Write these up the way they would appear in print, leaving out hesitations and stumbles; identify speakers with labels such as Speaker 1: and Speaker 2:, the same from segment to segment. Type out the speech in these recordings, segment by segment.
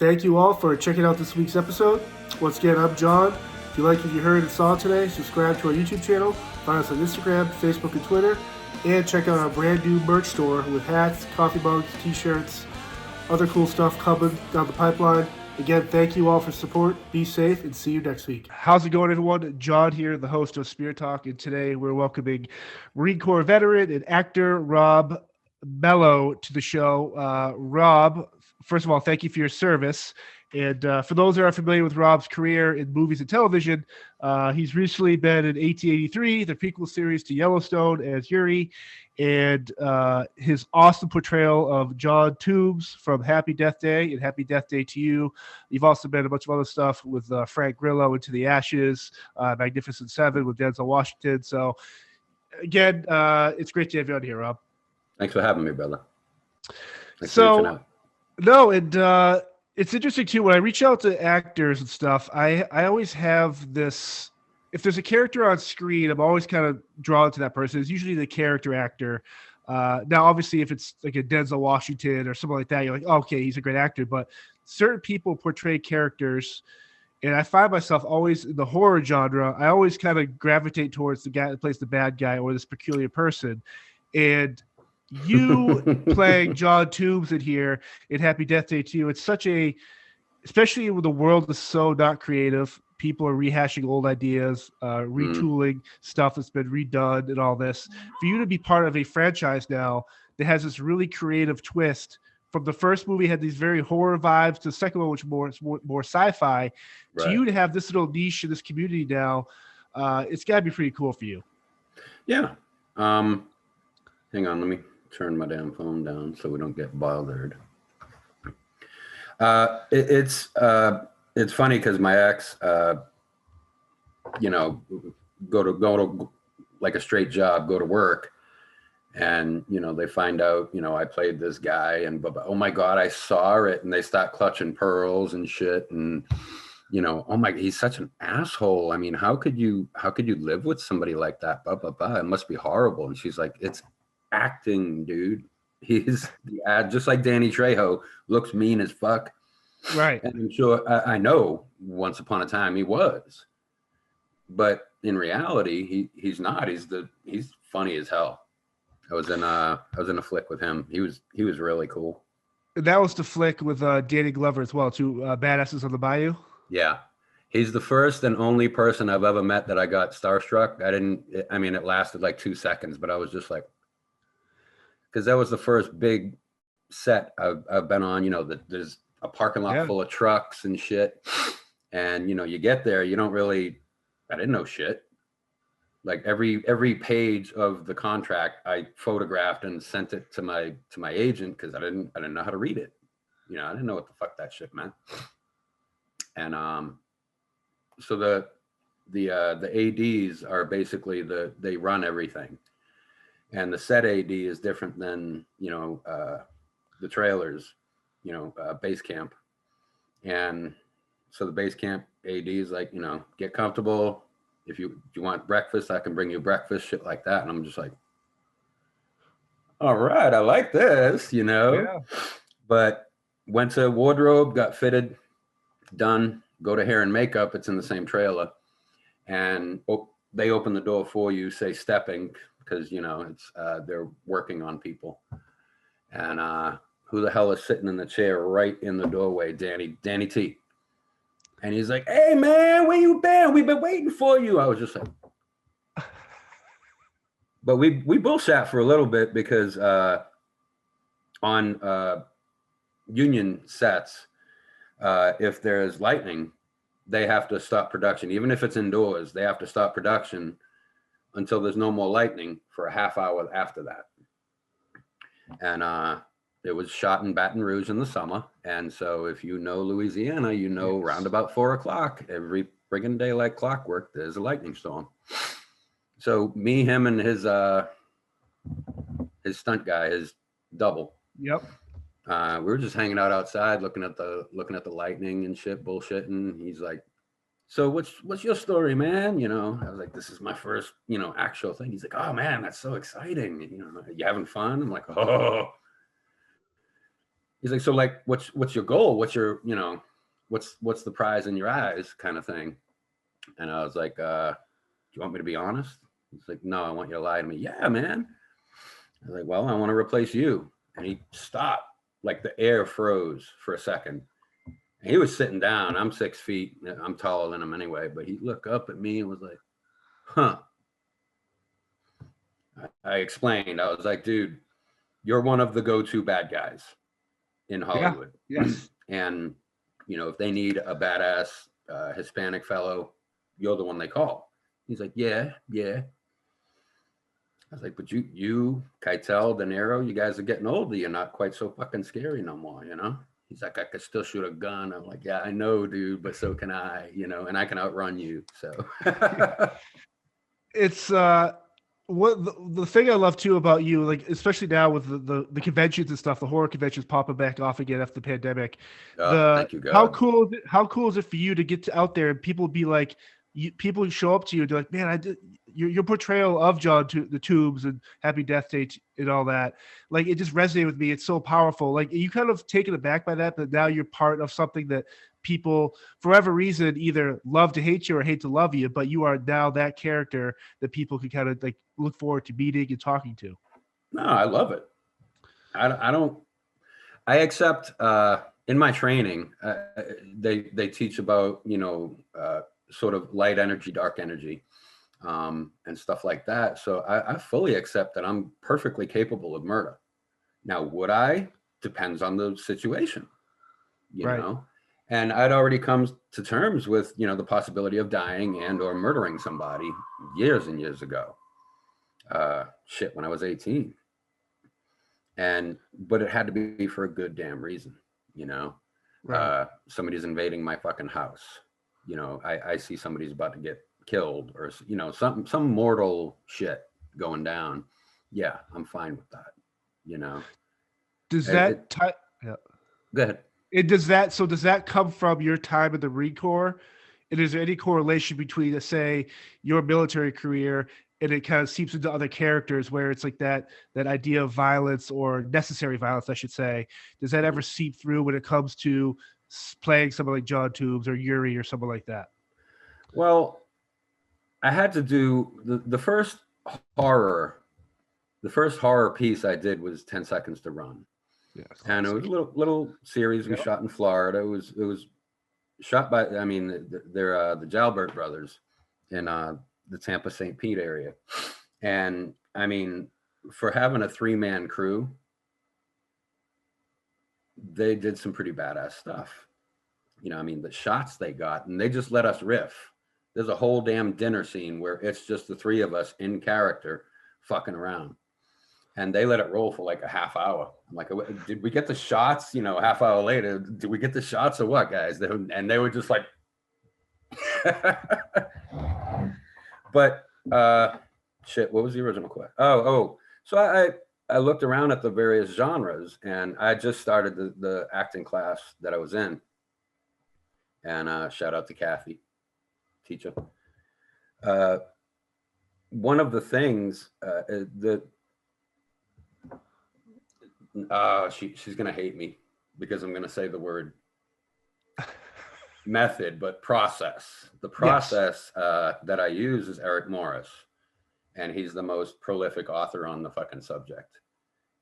Speaker 1: thank you all for checking out this week's episode. Once again, I'm John. If you like what you heard and saw today, subscribe to our YouTube channel, find us on Instagram, Facebook, and Twitter, and check out our brand new merch store with hats, coffee mugs, t-shirts, other cool stuff coming down the pipeline. Again, thank you all for support. Be safe, and see you next week. How's it going, everyone? John here, the host of Spirit Talk, and today we're welcoming Marine Corps veteran and actor Rob Mellow to the show. Rob, first of all, thank you for your service. And for those that are familiar with Rob's career in movies and television, he's recently been in 1883, the prequel series to Yellowstone, as Yuri, and his awesome portrayal of John Toombs from Happy Death Day and Happy Death Day to You. You've also been in a bunch of other stuff with Frank Grillo, Into the Ashes, Magnificent Seven with Denzel Washington. So, again, it's great to have you on here, Rob.
Speaker 2: Thanks for having me, brother. Thanks
Speaker 1: It's interesting too, when I reach out to actors and stuff, I always have this, if there's a character on screen, I'm always kind of drawn to that person. It's usually the character actor. Now, obviously, if it's like a Denzel Washington or something like that, you're like, oh, okay, he's a great actor. But certain people portray characters, and I find myself always in the horror genre, I always kind of gravitate towards the guy that plays the bad guy or this peculiar person. And you playing John Toombs in here in Happy Death Day to You, it's such a, especially when the world is so not creative, people are rehashing old ideas, retooling stuff that's been redone and all this. For you to be part of a franchise now that has this really creative twist, from the first movie had these very horror vibes to the second one, which more sci-fi, right, to you to have this little niche in this community now, it's got to be pretty cool for you.
Speaker 2: Yeah. Hang on, let me turn my damn phone down so we don't get bothered. It's funny because my ex, go to like a straight job, go to work, and they find out I played this guy, and oh my god, I saw it, and they start clutching pearls and shit, and oh my, he's such an asshole. I mean, how could you live with somebody like that? Blah blah blah. It must be horrible. And she's like, it's acting, dude. He's just like Danny Trejo, looks mean as fuck,
Speaker 1: right?
Speaker 2: And I'm sure I know once upon a time he was, but in reality he's not. He's funny as hell. I was in a flick with him. He was really cool.
Speaker 1: That was the flick with Danny Glover as well, too. Badasses on the Bayou.
Speaker 2: Yeah, he's the first and only person I've ever met that I got starstruck. It lasted like 2 seconds, but I was just like, because that was the first big set I've been on. There's a parking lot full of trucks and shit, and you get there, I didn't know shit. Like every page of the contract I photographed and sent it to my agent because I didn't know how to read it. I didn't know what the fuck that shit meant. And so the ADs are basically they run everything. And the set AD is different than, the trailers, base camp. And so the base camp AD is like, get comfortable. If you want breakfast, I can bring you breakfast, shit like that. And I'm just like, all right, I like this,
Speaker 1: Yeah.
Speaker 2: But went to wardrobe, got fitted, done, go to hair and makeup. It's in the same trailer. And they open the door for you, say stepping, because it's they're working on people. And who the hell is sitting in the chair right in the doorway? Danny T. And he's like, hey man, where you been? We've been waiting for you. I was just like, but we both sat for a little bit because on union sets, if there's lightning, they have to stop production. Even if it's indoors, they have to stop production until there's no more lightning for a half hour after that. And it was shot in Baton Rouge in the summer. And so if you know Louisiana, round about 4 o'clock, every friggin' day like clockwork, there's a lightning storm. So me, him, and his stunt guy, his double.
Speaker 1: Yep.
Speaker 2: We were just hanging out outside, looking at the lightning and shit, bullshitting. He's like, so what's your story, man? I was like, this is my first, actual thing. He's like, oh man, that's so exciting. You having fun? I'm like, oh. He's like, so like, what's your goal? What's your, what's the prize in your eyes kind of thing? And I was like, do you want me to be honest? He's like, no, I want you to lie to me. Yeah, man. I was like, well, I want to replace you. And he stopped, like the air froze for a second. And he was sitting down. I'm 6 feet. I'm taller than him anyway. But he looked up at me and was like, huh. I explained. I was like, dude, you're one of the go-to bad guys in Hollywood.
Speaker 1: Yeah. Yes.
Speaker 2: And, if they need a badass Hispanic fellow, you're the one they call. He's like, yeah. I was like, but you, Keitel, De Niro, you guys are getting older. You're not quite so fucking scary no more, He's like, I could still shoot a gun. I'm like, yeah, I know, dude, but so can I, and I can outrun you. So
Speaker 1: It's what the thing I love too about you, like especially now with the conventions and stuff, the horror conventions popping back off again after the pandemic.
Speaker 2: thank you, God.
Speaker 1: How cool is it for you to get out there and people be like, people show up to you and they're like, man, your portrayal of John to the Tubes and Happy Death Day and all that, like it just resonated with me. It's so powerful. Like you kind of taken aback by that now you're part of something that people for whatever reason either love to hate you or hate to love you, but you are now that character that people can kind of like look forward to meeting and talking to.
Speaker 2: No, I love it. I accept in my training, they teach about, sort of light energy, dark energy, and stuff like that. So I fully accept that I'm perfectly capable of murder. Now, would I? Depends on the situation, you
Speaker 1: Right.
Speaker 2: know? And I'd already come to terms with, the possibility of dying and or murdering somebody years and years ago. When I was 18. But it had to be for a good damn reason,
Speaker 1: Right.
Speaker 2: Somebody's invading my fucking house. I see somebody's about to get killed or, some mortal shit going down. Yeah, I'm fine with that,
Speaker 1: Does
Speaker 2: It,
Speaker 1: yeah.
Speaker 2: go ahead.
Speaker 1: Does that come from your time in the Marine Corps? And is there any correlation between, let's say, your military career and it kind of seeps into other characters where it's like that idea of violence or necessary violence, I should say? Does that ever seep through when it comes to playing someone like John Tubes or Yuri or someone like that?
Speaker 2: Well, I had to do the first horror. The first horror piece I did was 10 Seconds to Run.
Speaker 1: Yeah,
Speaker 2: And it was a little series we shot in Florida. It was shot by, they're the Jalbert brothers in the Tampa St. Pete area. And for having a 3-man crew, they did some pretty badass stuff. The shots they got, and they just let us riff. There's a whole damn dinner scene where it's just the 3 of us in character fucking around. And they let it roll for like a half hour. I'm like, did we get the shots? Half hour later, did we get the shots or what, guys? And they were just like, but shit, what was the original question? So I looked around at the various genres, and I just started the acting class that I was in. And shout out to Kathy, teacher. One of the things she's gonna hate me because I'm gonna say the word method, but process. The process that I use is Eric Morris, and he's the most prolific author on the fucking subject.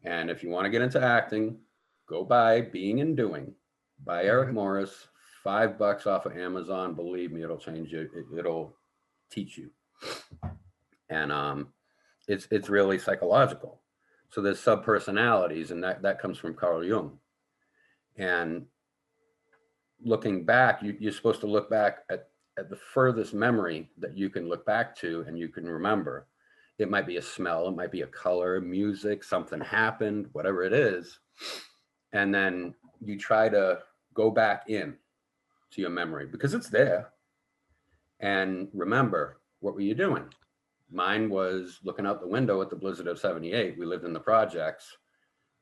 Speaker 2: And if you want to get into acting, go buy Being and Doing by Eric Morris, $5 off of Amazon. Believe me, it'll change you. It'll teach you. And it's really psychological. So there's subpersonalities, and that comes from Carl Jung. And looking back, you're supposed to look back at the furthest memory that you can look back to and you can remember. It might be a smell, it might be a color, music, something happened, whatever it is. And then you try to go back in to your memory because it's there. And remember, what were you doing? Mine was looking out the window at the blizzard of 78. We lived in the projects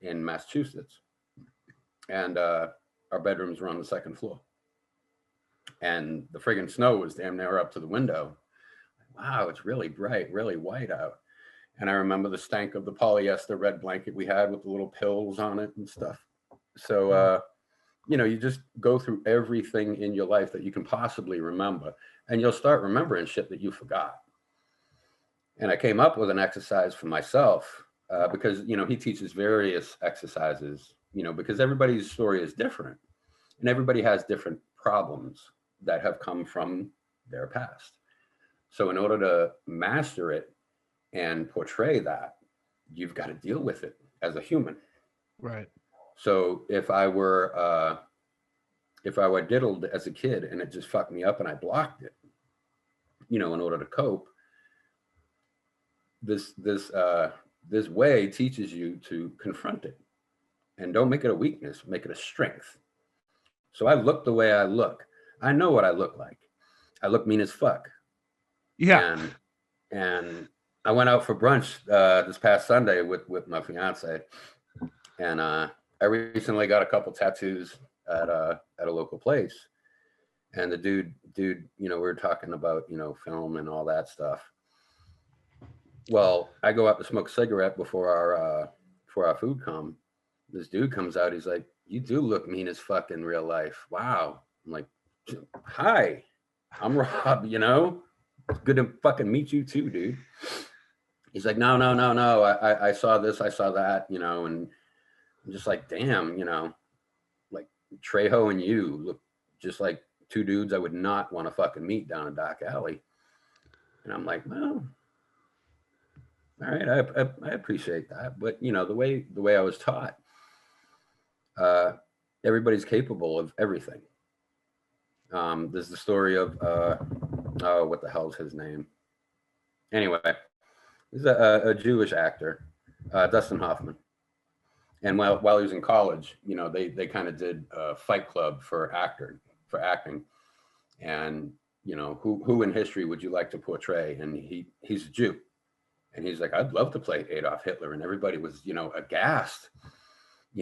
Speaker 2: in Massachusetts. And our bedrooms were on the 2nd floor. And the friggin' snow was damn near up to the window. Wow, it's really bright, really white out. And I remember the stank of the polyester red blanket we had with the little pills on it and stuff. So, you just go through everything in your life that you can possibly remember, and you'll start remembering shit that you forgot. And I came up with an exercise for myself because, he teaches various exercises, because everybody's story is different and everybody has different problems that have come from their past. So in order to master it and portray that, you've got to deal with it as a human.
Speaker 1: Right.
Speaker 2: So if I were diddled as a kid and it just fucked me up and I blocked it, in order to cope, this way teaches you to confront it and don't make it a weakness, make it a strength. So I look the way I look. I know what I look like. I look mean as fuck.
Speaker 1: Yeah.
Speaker 2: And I went out for brunch this past Sunday with my fiance, and I recently got a couple tattoos at a local place. And the dude, we were talking about, film and all that stuff. Well, I go out to smoke a cigarette before our food come. This dude comes out. He's like, "You do look mean as fuck in real life." Wow. I'm like, "Hi, I'm Rob. It's good to fucking meet you too, dude." He's like, "No. I saw this. I saw that. And I'm just like, damn. Like Trejo and you look just like two dudes I would not want to fucking meet down a dark alley." And I'm like, well, all right, I appreciate that, but the way I was taught, everybody's capable of everything. There's the story of what the hell's his name? Anyway, he's a Jewish actor, Dustin Hoffman, and while he was in college, they kind of did a Fight Club for acting, and who in history would you like to portray? And he's a Jew. And he's like, "I'd love to play Adolf Hitler," and everybody was, aghast. He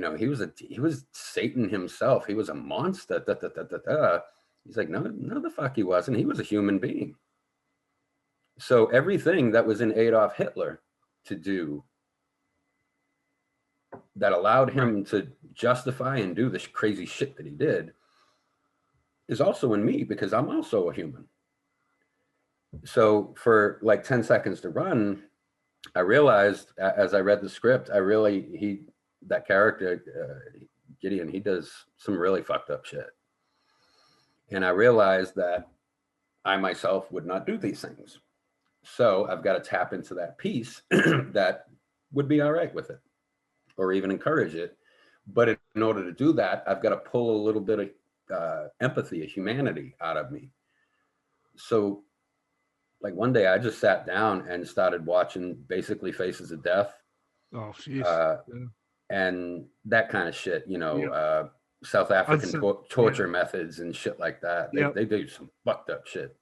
Speaker 2: was Satan himself. He was a monster. Da, da, da, da, da. He's like, no, the fuck he wasn't. He was a human being. So everything that was in Adolf Hitler to do that allowed him to justify and do this crazy shit that he did is also in me, because I'm also a human. So for like 10 seconds to run, I realized as I read the script, that character, Gideon, he does some really fucked up shit. And I realized that I myself would not do these things. So I've got to tap into that piece that would be all right with it or even encourage it. But in order to do that, I've got to pull a little bit of empathy, of humanity out of me. So like one day I just sat down and started watching basically Faces of Death.
Speaker 1: Oh, jeez.
Speaker 2: And that kind of shit, South African torture methods and shit like that. They do some fucked up shit.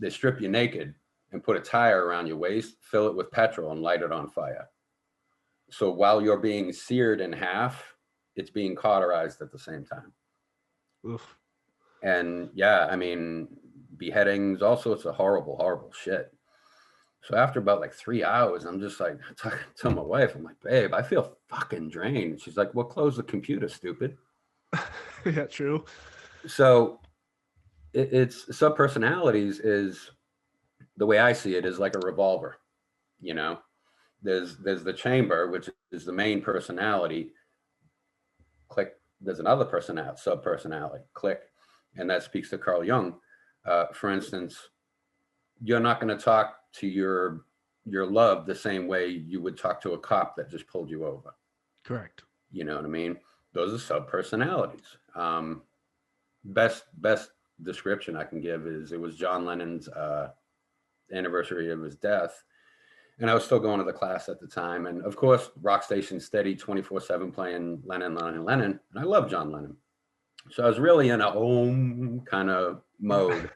Speaker 2: They strip you naked and put a tire around your waist, fill it with petrol, and light it on fire. So while you're being seared in half, it's being cauterized at the same time.
Speaker 1: Oof.
Speaker 2: And yeah, I mean, beheadings, all sorts of horrible, horrible shit. So after about like 3 hours, I'm just like, tell my wife, I'm like, "Babe, I feel fucking drained." She's like, "Well, close the computer, stupid."
Speaker 1: Yeah, true.
Speaker 2: So it's subpersonalities is, the way I see it, is like a revolver. There's the chamber, which is the main personality. Click. There's another subpersonality. Click. And that speaks to Carl Jung. For instance, you're not going to talk to your love the same way you would talk to a cop that just pulled you over.
Speaker 1: Correct.
Speaker 2: You know what I mean? Those are subpersonalities. Best description I can give is, it was John Lennon's anniversary of his death, and I was still going to the class at the time, and of course rock station steady 24/7 playing Lennon, and I love John Lennon. So I was really in a home kind of mode.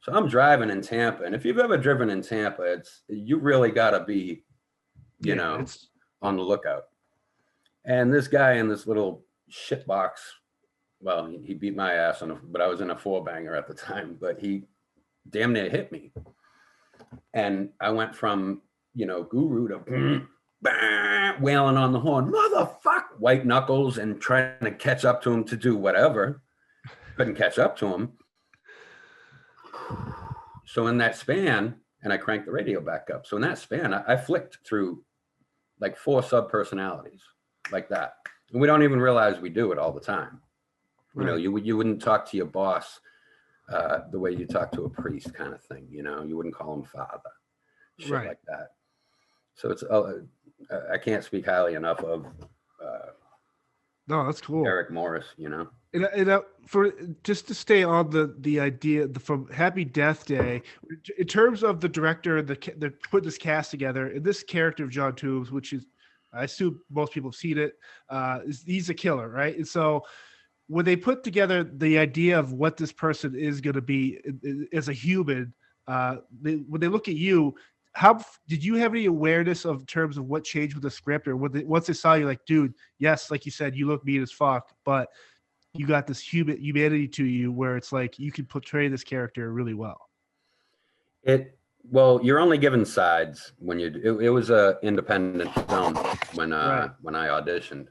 Speaker 2: So I'm driving in Tampa, and if you've ever driven in Tampa, you really got to be, on the lookout. And this guy in this little shit box, well, he beat my ass but I was in a 4-banger at the time, but he damn near hit me. And I went from, guru to wailing on the horn, motherfucker, white knuckles, and trying to catch up to him to do whatever. Couldn't catch up to him. So in that span, and I cranked the radio back up. So in that span, I flicked through like 4 sub-personalities like that. And we don't even realize we do it all the time. You know, you wouldn't talk to your boss the way you talk to a priest, kind of thing. You know, you wouldn't call him father, shit like that. So it's I can't speak highly enough of
Speaker 1: no, that's cool,
Speaker 2: Eric Morris. You know,
Speaker 1: and for just to stay on the idea from Happy Death Day, in terms of the director, the put this cast together, and this character of John Toombs, which is, I assume most people have seen it, he's a killer, right? And so when they put together the idea of what this person is going to be as a human, when they look at you, how did you have any awareness of terms of what changed with the script, or once they saw you, like, dude, yes, like you said, you look mean as fuck, but you got this humanity to you where it's like you can portray this character really well?
Speaker 2: Well, you're only given sides when it was a independent film when I auditioned.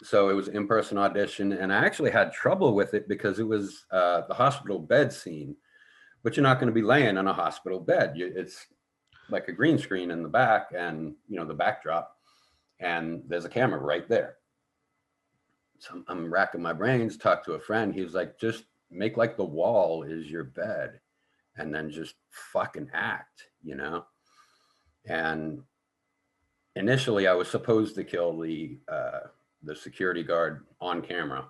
Speaker 2: So it was an in-person audition, and I actually had trouble with it because it was the hospital bed scene, but you're not going to be laying on a hospital bed. It's like a green screen in the back, and you know, the backdrop, and there's a camera right there. So I'm racking my brains, talk to a friend. He was like, just make like the wall is your bed, and then just fucking act, you know? And initially I was supposed to kill the security guard on camera.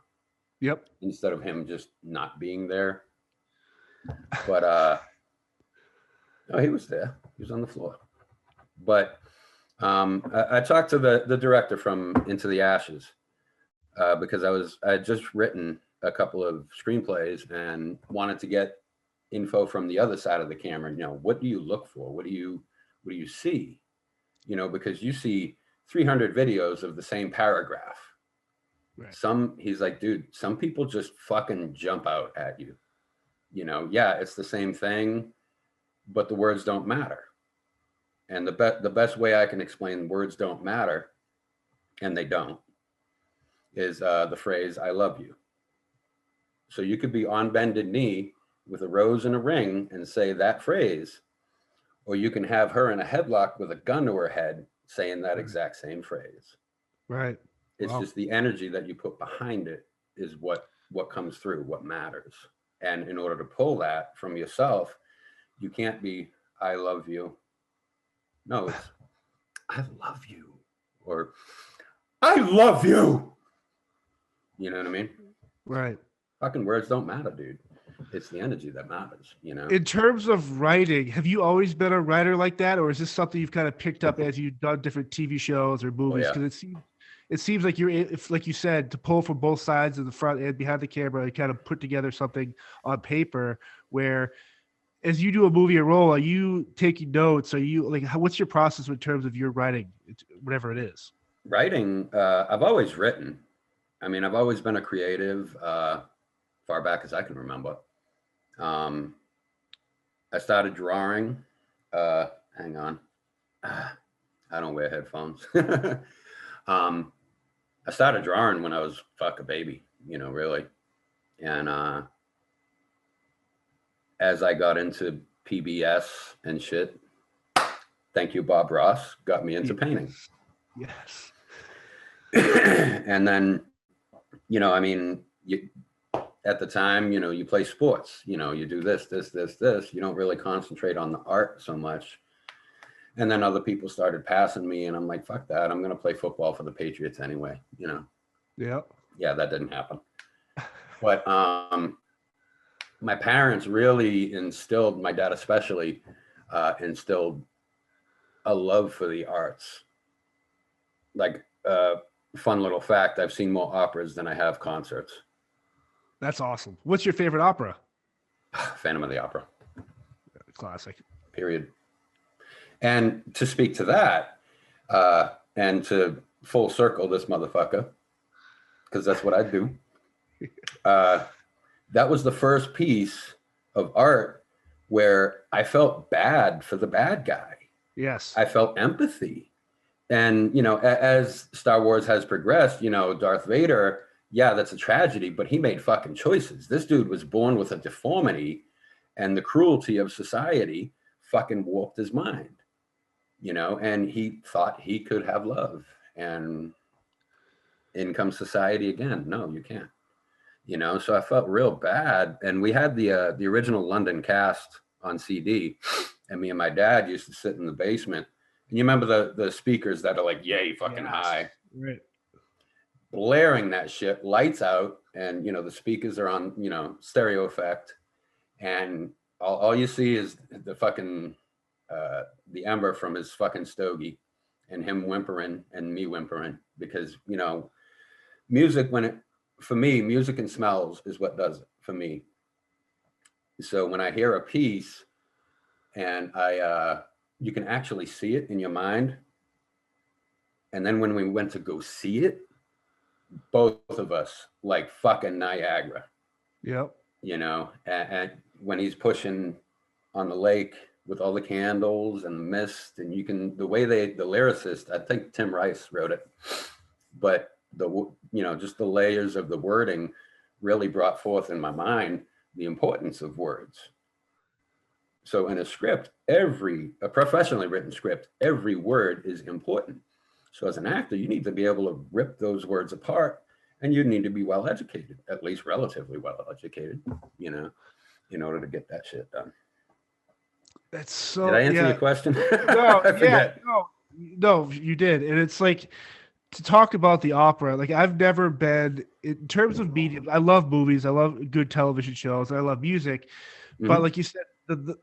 Speaker 1: Yep.
Speaker 2: Instead of him just not being there. But no, he was there. He was on the floor. But I talked to the director from Into the Ashes because I had just written a couple of screenplays and wanted to get info from the other side of the camera. You know, what do you look for? What do you see? You know, because you see 300 videos of the same paragraph. Right. He's like, dude, some people just fucking jump out at you. You know, yeah, it's the same thing, but the words don't matter. And the best way I can explain words don't matter, and they don't, is the phrase, I love you. So you could be on bended knee with a rose and a ring and say that phrase, or you can have her in a headlock with a gun to her head saying that exact same phrase.
Speaker 1: Right.
Speaker 2: It's just the energy that you put behind it is what comes through, what matters. And in order to pull that from yourself, you can't be, I love you. No, it's, I love you. Or, I love you. You know what I mean?
Speaker 1: Right.
Speaker 2: Fucking words don't matter, dude. It's the energy that matters, you know?
Speaker 1: In terms of writing, have you always been a writer like that? Or is this something you've kind of picked up as you've done different TV shows or movies? Because it seems like if, like you said, to pull from both sides of the front and behind the camera and kind of put together something on paper where, as you do a movie or role, are you taking notes? Are you like, what's your process in terms of your writing, whatever it is?
Speaker 2: Writing, I've always written. I mean, I've always been a creative, far back as I can remember. I started drawing. Hang on. I don't wear headphones. I started drawing when I was a baby, you know, really. And as I got into PBS and shit, thank you, Bob Ross, got me into painting.
Speaker 1: Yes.
Speaker 2: And then, you know, I mean, at the time, you know, you play sports, you know, you do this. You don't really concentrate on the art so much. And then other people started passing me, and I'm like, fuck that. I'm going to play football for the Patriots anyway, you know?
Speaker 1: Yeah.
Speaker 2: Yeah, that didn't happen. But my parents really instilled, my dad especially, instilled a love for the arts. Like, fun little fact, I've seen more operas than I have concerts.
Speaker 1: That's awesome. What's your favorite opera?
Speaker 2: Phantom of the Opera.
Speaker 1: Classic.
Speaker 2: Period. And to speak to that, and to full circle this motherfucker, because that's what I do. That was the first piece of art where I felt bad for the bad guy.
Speaker 1: Yes.
Speaker 2: I felt empathy. And, as Star Wars has progressed, Darth Vader, yeah, that's a tragedy, but he made fucking choices. This dude was born with a deformity, and the cruelty of society fucking warped his mind, and he thought he could have love. And in comes society again. No, you can't. So I felt real bad. And we had the original London cast on CD, and me and my dad used to sit in the basement. And you remember the speakers that are like yay fucking high,
Speaker 1: right?
Speaker 2: Blaring that shit, lights out, and the speakers are on stereo effect, and all you see is the fucking the ember from his fucking stogie, and him whimpering and me whimpering, because music, for me, music and smells is what does it for me. So when I hear a piece and you can actually see it in your mind, and then when we went to go see it, both of us like fucking Niagara.
Speaker 1: Yep.
Speaker 2: And when he's pushing on the lake with all the candles and the mist, and the way the lyricist, I think Tim Rice wrote it, but just the layers of the wording really brought forth in my mind the importance of words. So in a script, a professionally written script, every word is important. So as an actor, you need to be able to rip those words apart, and you need to be well educated, at least relatively well educated, in order to get that shit done.
Speaker 1: That's so.
Speaker 2: Did I answer your question?
Speaker 1: No,
Speaker 2: I forget.
Speaker 1: no, you did. And it's like, to talk about the opera, like I've never been, in terms of medium, I love movies, I love good television shows, I love music, but like you said,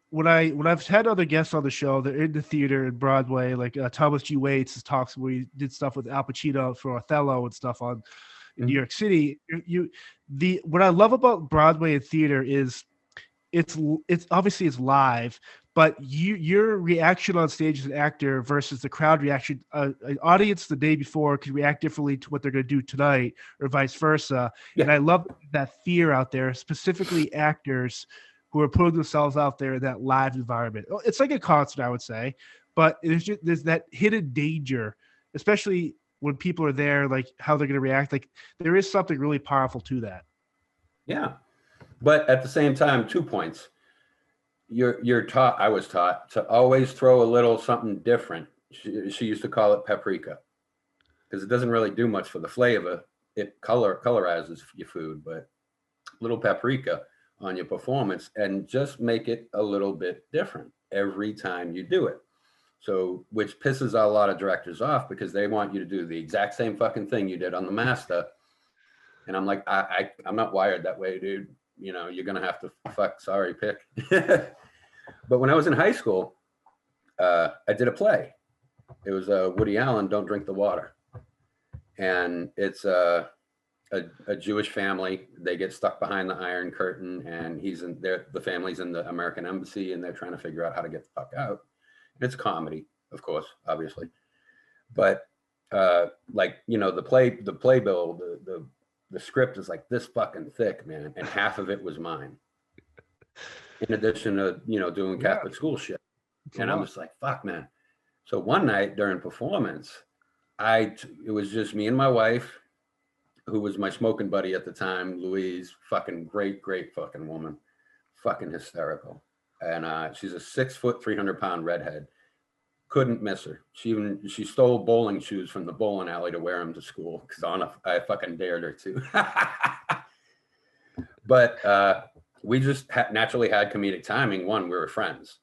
Speaker 1: when I've had other guests on the show, they're in the theater and Broadway, like Thomas G. Waits talks where he did stuff with Al Pacino for Othello and stuff in New York City. What I love about Broadway and theater is it's obviously it's live, but your reaction on stage as an actor versus the crowd reaction, an audience the day before could react differently to what they're going to do tonight, or vice versa. Yeah. And I love that fear out there, specifically actors who are putting themselves out there in that live environment. It's like a concert, I would say, but there's that hidden danger, especially when people are there, like how they're going to react. Like there is something really powerful to that.
Speaker 2: Yeah. But at the same time, 2 points. I was taught to always throw a little something different. She used to call it paprika, because it doesn't really do much for the flavor. It colorizes your food, but little paprika on your performance, and just make it a little bit different every time you do it. So, which pisses a lot of directors off, because they want you to do the exact same fucking thing you did on The Master. And I'm like, I'm not wired that way, dude. You're going to have to pick. But when I was in high school, I did a play. It was Woody Allen, Don't Drink the Water. And it's a Jewish family. They get stuck behind the Iron Curtain, and the family's in the American embassy, and they're trying to figure out how to get the fuck out. And it's comedy, of course, obviously. But the playbill, the script is like this fucking thick, man, and half of it was mine. In addition to doing Catholic school shit, and I'm just like, fuck, man. So one night during performance, it was just me and my wife, who was my smoking buddy at the time, Louise, fucking great fucking woman, fucking hysterical, and she's a 6 foot, 300-pound redhead. Couldn't miss her. She stole bowling shoes from the bowling alley to wear them to school, because I fucking dared her to. But we just naturally had comedic timing. One, we were friends,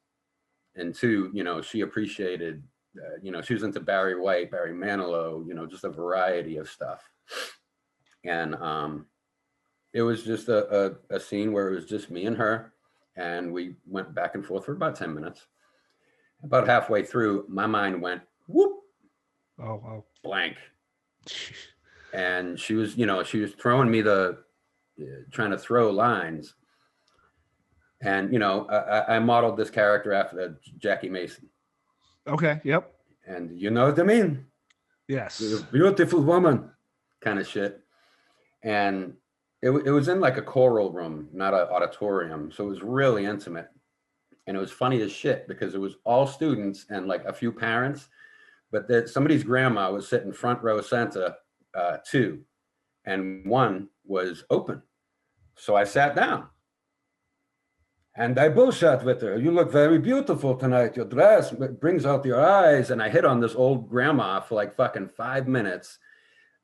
Speaker 2: and two, she appreciated, she was into Barry White, Barry Manilow, just a variety of stuff. And it was just a scene where it was just me and her, and we went back and forth for about 10 minutes. About halfway through, my mind went whoop.
Speaker 1: Oh, wow.
Speaker 2: Blank. And she was throwing me trying to throw lines. And, I modeled this character after Jackie Mason.
Speaker 1: Okay. Yep.
Speaker 2: And you know what I mean?
Speaker 1: Yes.
Speaker 2: You're a beautiful woman kind of shit. And it was in like a choral room, not an auditorium. So it was really intimate. And it was funny as shit, because it was all students and like a few parents, but that somebody's grandma was sitting front row center, two, and one was open. So I sat down and I bullshit with her. You look very beautiful tonight. Your dress brings out your eyes. And I hit on this old grandma for like fucking 5 minutes.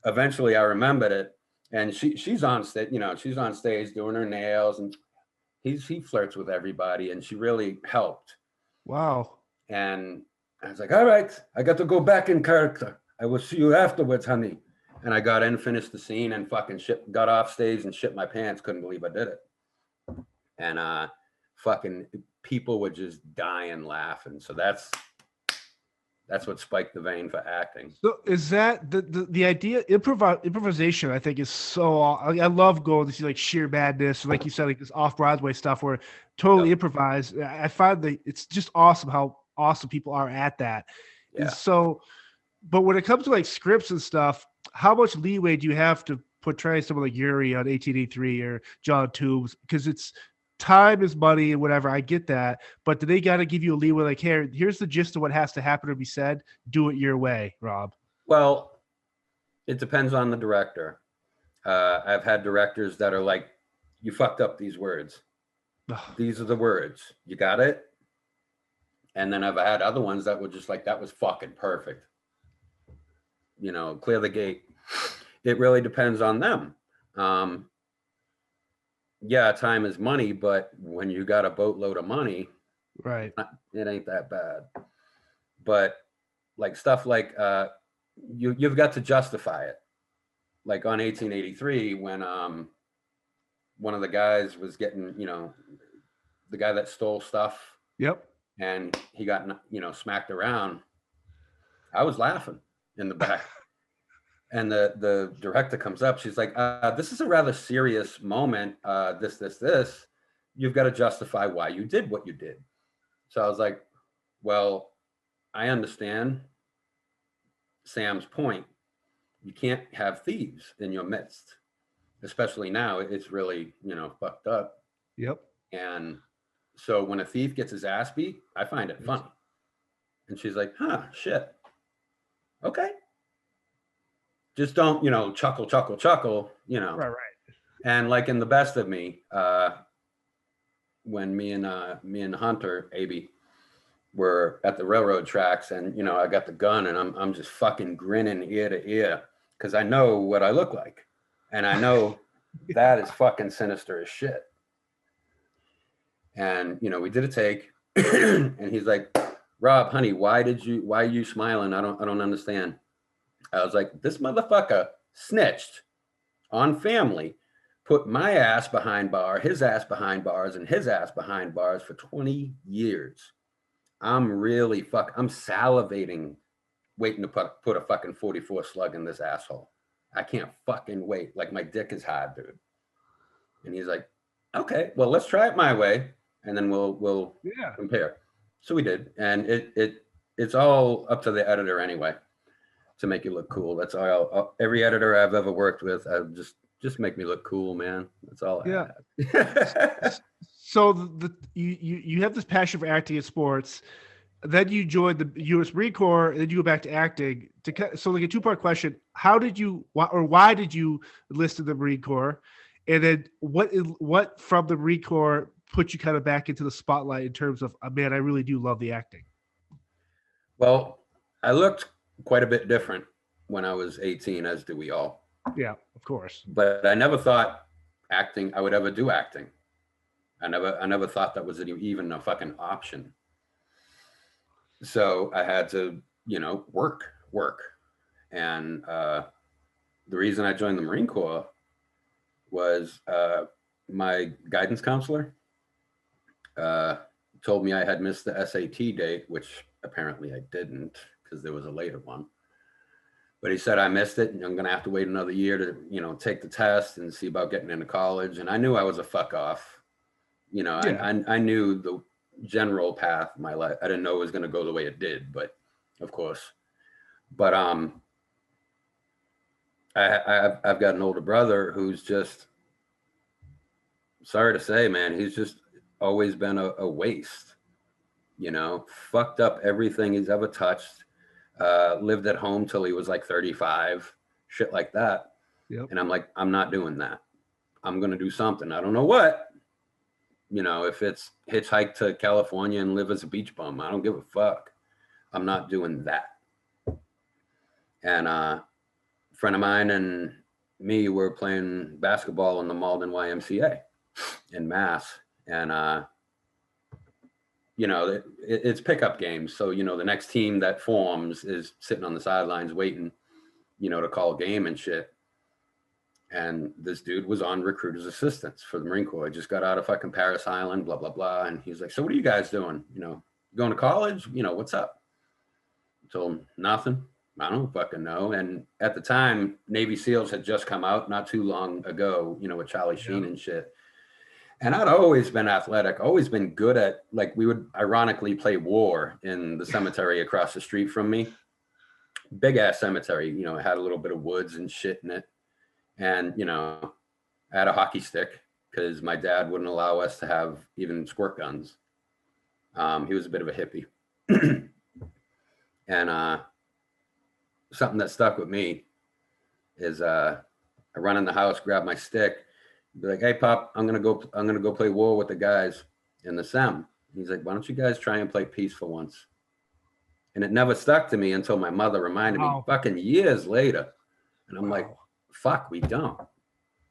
Speaker 2: Eventually I remembered it. And she's on stage, she's on stage doing her nails, and he flirts with everybody, and she really helped.
Speaker 1: Wow.
Speaker 2: And I was like, all right, I got to go back in character. I will see you afterwards, honey. And I got in, finished the scene, and fucking got off stage and shit my pants. Couldn't believe I did it. And fucking people were just dying laughing. So that's what spiked the vein for acting.
Speaker 1: So is that the idea? Improvisation, I think, is so. I love going to see like sheer madness, like you said, like this off Broadway stuff where totally improvise. I find that it's just awesome how awesome people are at that.
Speaker 2: Yeah.
Speaker 1: And so, but when it comes to like scripts and stuff, how much leeway do you have to portray someone like Yuri on 1883 or John Toombs? Because it's time is money and whatever. I get that, but do they got to give you a leeway? Like, hey, here's the gist of what has to happen or be said. Do it your way, Rob.
Speaker 2: Well, it depends on the director. I've had directors that are like, you fucked up these words. These are the words. You got it? And then I've had other ones that were just like, that was fucking perfect. Clear the gate. It really depends on them. Yeah, time is money, but when you got a boatload of money,
Speaker 1: right,
Speaker 2: it ain't that bad. But like stuff like you've got to justify it. Like on 1883, when one of the guys was getting, the guy that stole stuff.
Speaker 1: Yep.
Speaker 2: And he got, smacked around. I was laughing in the back. And the director comes up. She's like, this is a rather serious moment. This. You've got to justify why you did what you did. So I was like, well, I understand Sam's point. You can't have thieves in your midst, especially now. It's really, fucked up.
Speaker 1: Yep.
Speaker 2: And so when a thief gets his ass beat, I find it funny. And she's like, shit. Okay. Just don't, chuckle.
Speaker 1: Right.
Speaker 2: And like in The Best of Me, when me and Hunter, AB, were at the railroad tracks, and I got the gun, and I'm just fucking grinning ear to ear because I know what I look like, and I know that is fucking sinister as shit. And we did a take, and he's like, Rob, honey, why are you smiling? I don't understand. I was like, this motherfucker snitched on family, put my ass behind bar, his ass behind bars, and his ass behind bars for 20 years. I'm salivating waiting to put a fucking 44 slug in this asshole. I can't fucking wait. Like, my dick is hard, dude. And he's like, okay, well, let's try it my way, and then we'll compare. So we did, and it's all up to the editor anyway to make you look cool. That's all. Every editor I've ever worked with, I just make me look cool, man. That's all.
Speaker 1: Yeah. So you have this passion for acting in sports. Then you joined the U.S. Marine Corps, and then you go back to acting. So like a two-part question: why did you enlist in the Marine Corps? And then what from the Marine Corps put you kind of back into the spotlight in terms of, man, I really do love the acting?
Speaker 2: Well, I looked quite a bit different when I was 18, as do we all.
Speaker 1: Yeah, of course.
Speaker 2: But I never thought I would ever do acting. I never thought that was even a fucking option. So I had to, work. And the reason I joined the Marine Corps was my guidance counselor told me I had missed the SAT date, which apparently I didn't, because there was a later one. But he said I missed it, and I'm going to have to wait another year to, take the test and see about getting into college. And I knew I was a fuck off. I knew the general path of my life. I didn't know it was going to go the way it did, but of course. But I've got an older brother who's just, sorry to say, man, he's just always been a waste. Fucked up everything he's ever touched. lived at home till he was like 35, shit like that.
Speaker 1: Yep.
Speaker 2: And I'm like, I'm not doing that. I'm going to do something. I don't know what, you know, if it's hitchhike to California and live as a beach bum, I don't give a fuck. I'm not doing that. And a friend of mine and me were playing basketball in the Malden YMCA in Mass. And, you know, it's pickup games. So, you know, the next team that forms is sitting on the sidelines waiting, you know, to call a game and shit. And this dude was on recruiter's assistance for the Marine Corps. I just got out of fucking Paris Island, blah, blah, blah. And he's like, so what are you guys doing? You know, going to college? You know, what's up? I told him, nothing. I don't fucking know. And at the time, Navy SEALs had just come out not too long ago, you know, with Charlie Sheen and shit. And I'd always been athletic, always been good at, like, we would ironically play war in the cemetery across the street from me. Big ass cemetery, you know, it had a little bit of woods and shit in it. And, you know, I had a hockey stick because my dad wouldn't allow us to have even squirt guns. He was a bit of a hippie. And something that stuck with me is I run in the house, grab my stick, be like, hey, Pop, I'm gonna go play war with the guys in the SEM. He's like, why don't you guys try and play peace for once? And it never stuck to me until my mother reminded me fucking years later. And I'm like, fuck, we don't.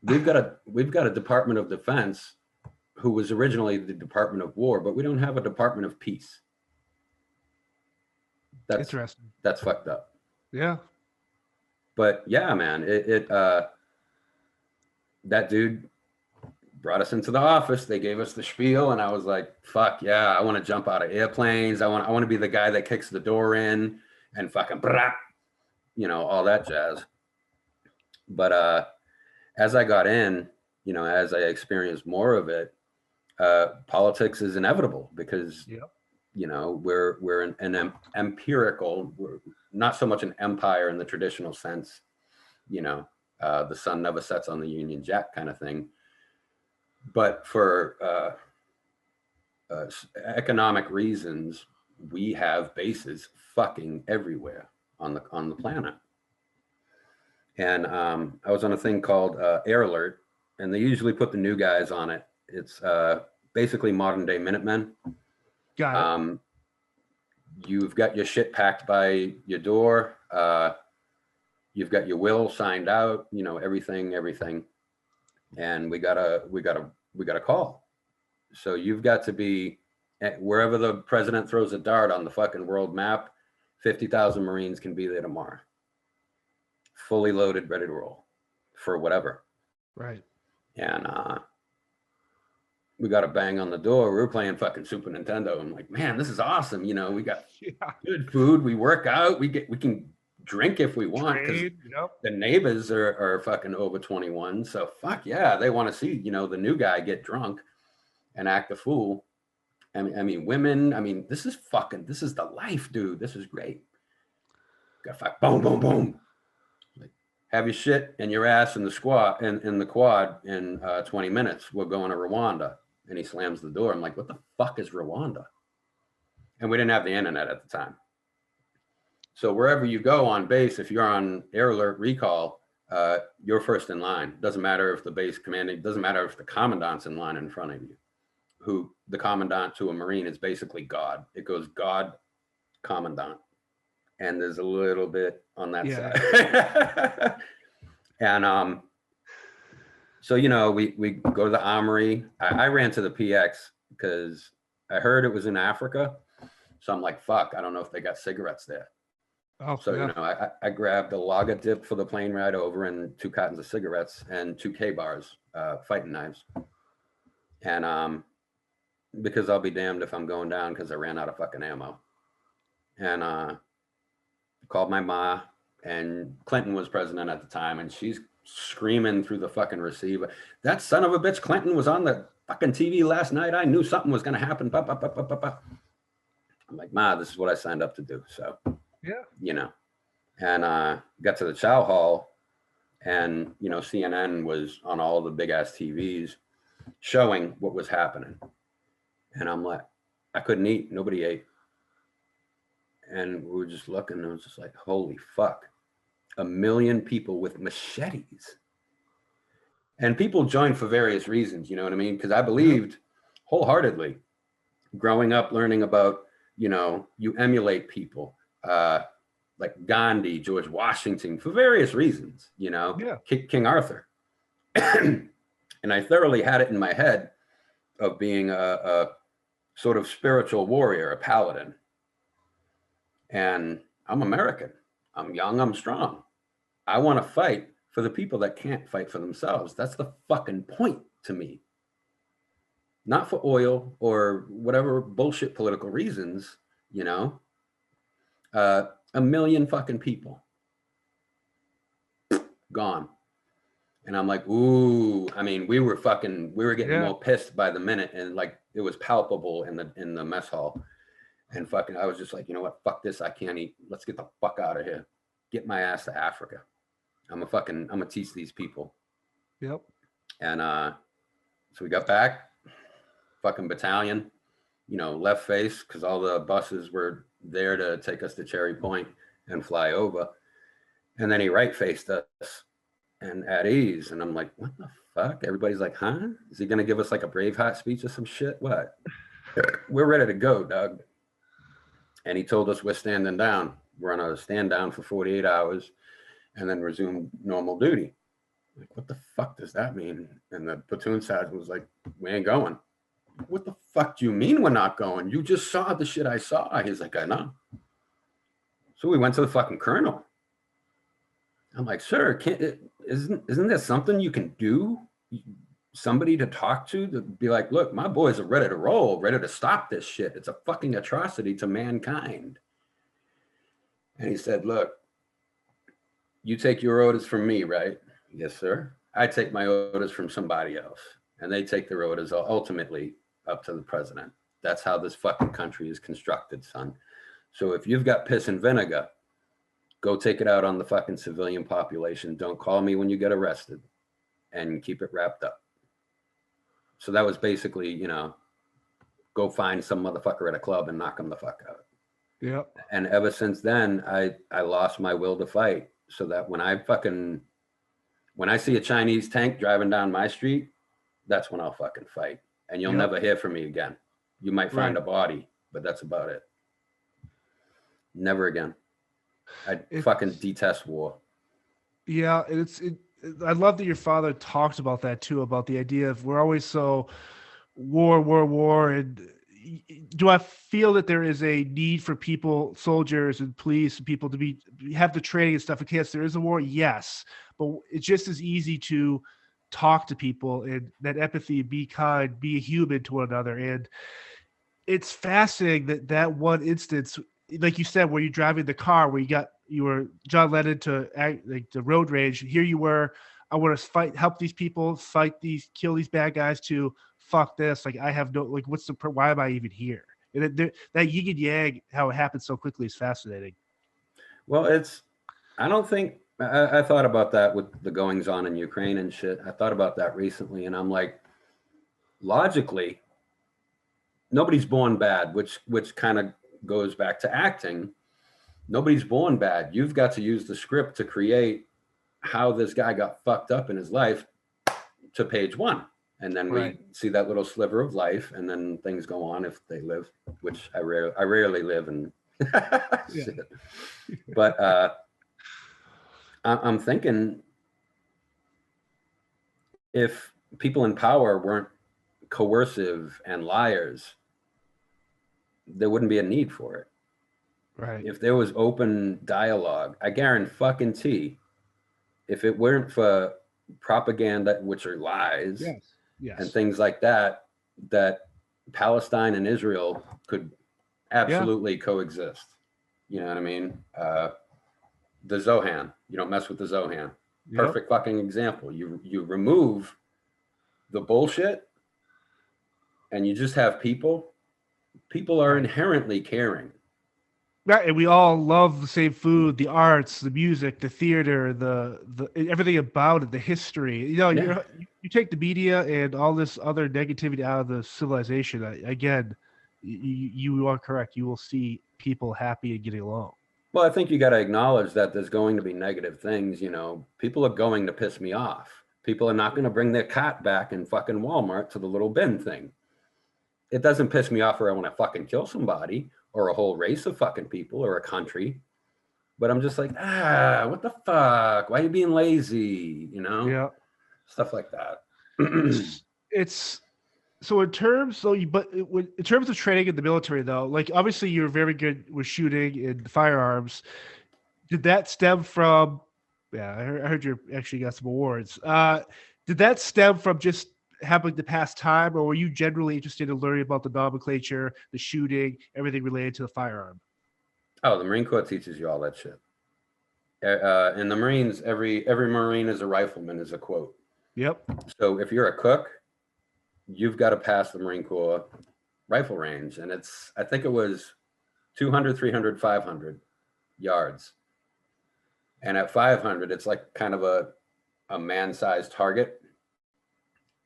Speaker 2: We've got a Department of Defense who was originally the Department of War, but we don't have a Department of Peace. That's interesting. That's fucked up.
Speaker 1: Yeah.
Speaker 2: But yeah, man, that dude brought us into the office. They gave us the spiel, and I was like, fuck yeah, I want to jump out of airplanes. I want to be the guy that kicks the door in and fucking, you know, all that jazz. But as I got in, you know, as I experienced more of it, politics is inevitable because, you know, we're an empirical, we're not so much an empire in the traditional sense, you know, the sun never sets on the Union Jack kind of thing. But for economic reasons, we have bases fucking everywhere on the planet. And I was on a thing called Air Alert, and they usually put the new guys on it. It's basically modern day Minutemen.
Speaker 1: Got it.
Speaker 2: You've got your shit packed by your door. You've got your will signed out. You know, everything. And we got a call. So you've got to be at wherever the president throws a dart on the fucking world map. 50,000 Marines can be there tomorrow, fully loaded, ready to roll for whatever.
Speaker 1: Right.
Speaker 2: And we got a bang on the door. We were playing fucking Super Nintendo. I'm like, man, this is awesome. You know, we got good food. We work out. We can drink if we want because the neighbors are fucking over 21. So fuck yeah, they want to see, you know, the new guy get drunk and act a fool. I mean, women. I mean, this is the life, dude. This is great. Got fuck, boom, boom, boom. Like, have your shit and your ass in the squad in the quad in 20 minutes. We're going to Rwanda. And he slams the door. I'm like, what the fuck is Rwanda? And we didn't have the internet at the time. So wherever you go on base, if you're on Air Alert recall, you're first in line. Doesn't matter if the base commanding, doesn't matter if the commandant's in line in front of you. Who the commandant to a Marine is basically God. It goes God, commandant. And there's a little bit on that side. And so, you know, we go to the armory. I ran to the PX because I heard it was in Africa. So I'm like, fuck, I don't know if they got cigarettes there. Oh, so, you know, I grabbed a lager dip for the plane ride over and 2 cartons of cigarettes and 2 K-bars, fighting knives. And because I'll be damned if I'm going down because I ran out of fucking ammo. And called my ma, and Clinton was president at the time, and she's screaming through the fucking receiver, that son of a bitch Clinton was on the fucking TV last night. I knew something was going to happen. I'm like, ma, this is what I signed up to do. So, you know, and got to the chow hall, and, you know, CNN was on all the big ass TVs showing what was happening. And I'm like, I couldn't eat. Nobody ate. And we were just looking, and it was just like, holy fuck, 1 million people with machetes. And people joined for various reasons, you know what I mean? Because I believed wholeheartedly, growing up, learning about, you emulate people, like Gandhi, George Washington, for various reasons, King Arthur. And I thoroughly had it in my head of being a sort of spiritual warrior, a paladin. And I'm American. I'm young, I'm strong. I want to fight for the people that can't fight for themselves. That's the fucking point to me. Not for oil or whatever bullshit political reasons, 1 million fucking people gone. And I'm like, ooh, I mean, we were getting more pissed by the minute, and like it was palpable in the mess hall. And fucking, I was just like, you know what? Fuck this. I can't eat. Let's get the fuck out of here. Get my ass to Africa. I'm gonna teach these people.
Speaker 1: Yep.
Speaker 2: And so we got back, fucking battalion, left face, because all the buses were there to take us to Cherry Point and fly over. And then he right faced us and at ease. And I'm like, what the fuck? Everybody's like, huh? Is he gonna give us like a Braveheart speech or some shit? What? We're ready to go, Doug. And he told us we're standing down. We're on a stand down for 48 hours and then resume normal duty. Like, what the fuck does that mean? And the platoon sergeant was like, we ain't going. What the fuck do you mean we're not going? You just saw the shit I saw. He's like, I know. So we went to the fucking colonel. I'm like, sir, isn't there something you can do? Somebody to talk to be like, look, my boys are ready to roll, ready to stop this shit. It's a fucking atrocity to mankind. And he said, look, you take your orders from me, right? Yes, sir. I take my orders from somebody else. And they take their orders ultimately up to the president. That's how this fucking country is constructed, son. So if you've got piss and vinegar, go take it out on the fucking civilian population. Don't call me when you get arrested, and keep it wrapped up. So that was basically, go find some motherfucker at a club and knock him the fuck out.
Speaker 1: Yep.
Speaker 2: And ever since then, I lost my will to fight. So that when I see a Chinese tank driving down my street, that's when I'll fucking fight. And you'll never hear from me again. You might find a body, but that's about it. Never again. I fucking detest war.
Speaker 1: Yeah, I love that your father talked about that too, about the idea of we're always so war. And do I feel that there is a need for people, soldiers and police and people to have the training and stuff in case there is a war? Yes, but it's just as easy to talk to people and that empathy, be kind, be a human to one another. And it's fascinating that one instance, like you said, where you're driving the car, where you were John Lennon to like the road rage. Here you were, I want to help these people, kill these bad guys to fuck this. Like I have no, like, why am I even here? And that yin and yang, how it happens so quickly is fascinating.
Speaker 2: Well, I don't think, I thought about that with the goings on in Ukraine and shit. I thought about that recently, and I'm like, logically, nobody's born bad, which kind of goes back to acting. Nobody's born bad. You've got to use the script to create how this guy got fucked up in his life to page one. And then we see that little sliver of life, and then things go on if they live, which I rarely live in. Shit. But I'm thinking if people in power weren't coercive and liars, there wouldn't be a need for it.
Speaker 1: Right.
Speaker 2: If there was open dialogue, I guarantee, if it weren't for propaganda, which are lies,
Speaker 1: yes.
Speaker 2: and things like that, that Palestine and Israel could absolutely coexist. You know what I mean? The Zohan, you don't mess with the Zohan. Perfect fucking example. You remove the bullshit and you just have people. People are inherently caring.
Speaker 1: Right, and we all love the same food, the arts, the music, the theater, the everything about it, the history. You take the media and all this other negativity out of the civilization. Again, you are correct. You will see people happy and getting along.
Speaker 2: Well, I think you got to acknowledge that there's going to be negative things. People are going to piss me off. People are not going to bring their cat back in fucking Walmart to the little bin thing. It doesn't piss me off where I want to fucking kill somebody or a whole race of fucking people or a country. But I'm just like, what the fuck? Why are you being lazy?
Speaker 1: Yeah.
Speaker 2: Stuff like that.
Speaker 1: It's so in terms, in terms of training in the military, though, like obviously you're very good with shooting and firearms. Did that stem from? Yeah, I heard you actually got some awards. Did that stem from just having to pass time, or were you generally interested in learning about the nomenclature, the shooting, everything related to the firearm?
Speaker 2: Oh, the Marine Corps teaches you all that shit. In the Marines, every Marine is a rifleman, is a quote.
Speaker 1: Yep.
Speaker 2: So if you're a cook, you've got to pass the Marine Corps rifle range. And I think it was 200, 300, 500 yards. And at 500, it's like kind of a man-sized target.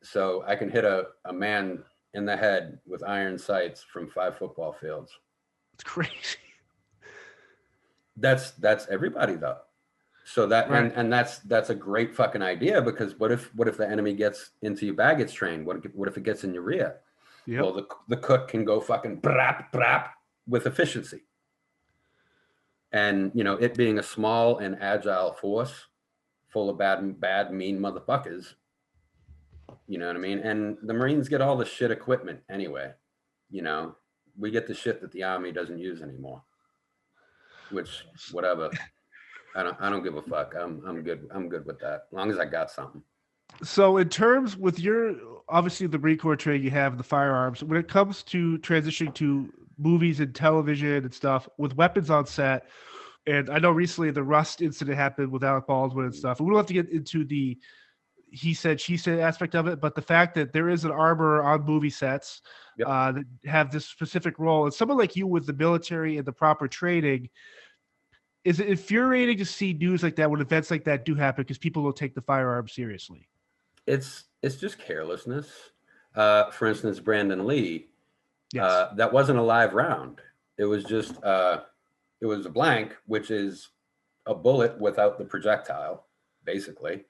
Speaker 2: So I can hit a man in the head with iron sights from 5 football fields.
Speaker 1: It's crazy.
Speaker 2: That's everybody though. So that
Speaker 1: right.
Speaker 2: and that's a great fucking idea, because what if the enemy gets into your baggage train? What if it gets in your rear?
Speaker 1: Yep.
Speaker 2: Well, the cook can go fucking brap brap with efficiency. And it being a small and agile force full of bad mean motherfuckers, you know what I mean? And the Marines get all the shit equipment anyway. We get the shit that the Army doesn't use anymore. Which, whatever. I don't give a fuck. I'm good with that. As long as I got something.
Speaker 1: So in terms with your, obviously the Marine Corps training you have, the firearms, when it comes to transitioning to movies and television and stuff with weapons on set, and I know recently the Rust incident happened with Alec Baldwin and stuff, and we don't have to get into the he said, she said aspect of it, but the fact that there is an armor on movie sets that have this specific role, and someone like you with the military and the proper training, is it infuriating to see news like that when events like that do happen because people don't take the firearm seriously?
Speaker 2: It's just carelessness. For instance, Brandon Lee,
Speaker 1: yes.
Speaker 2: That wasn't a live round. It was just it was a blank, which is a bullet without the projectile, basically,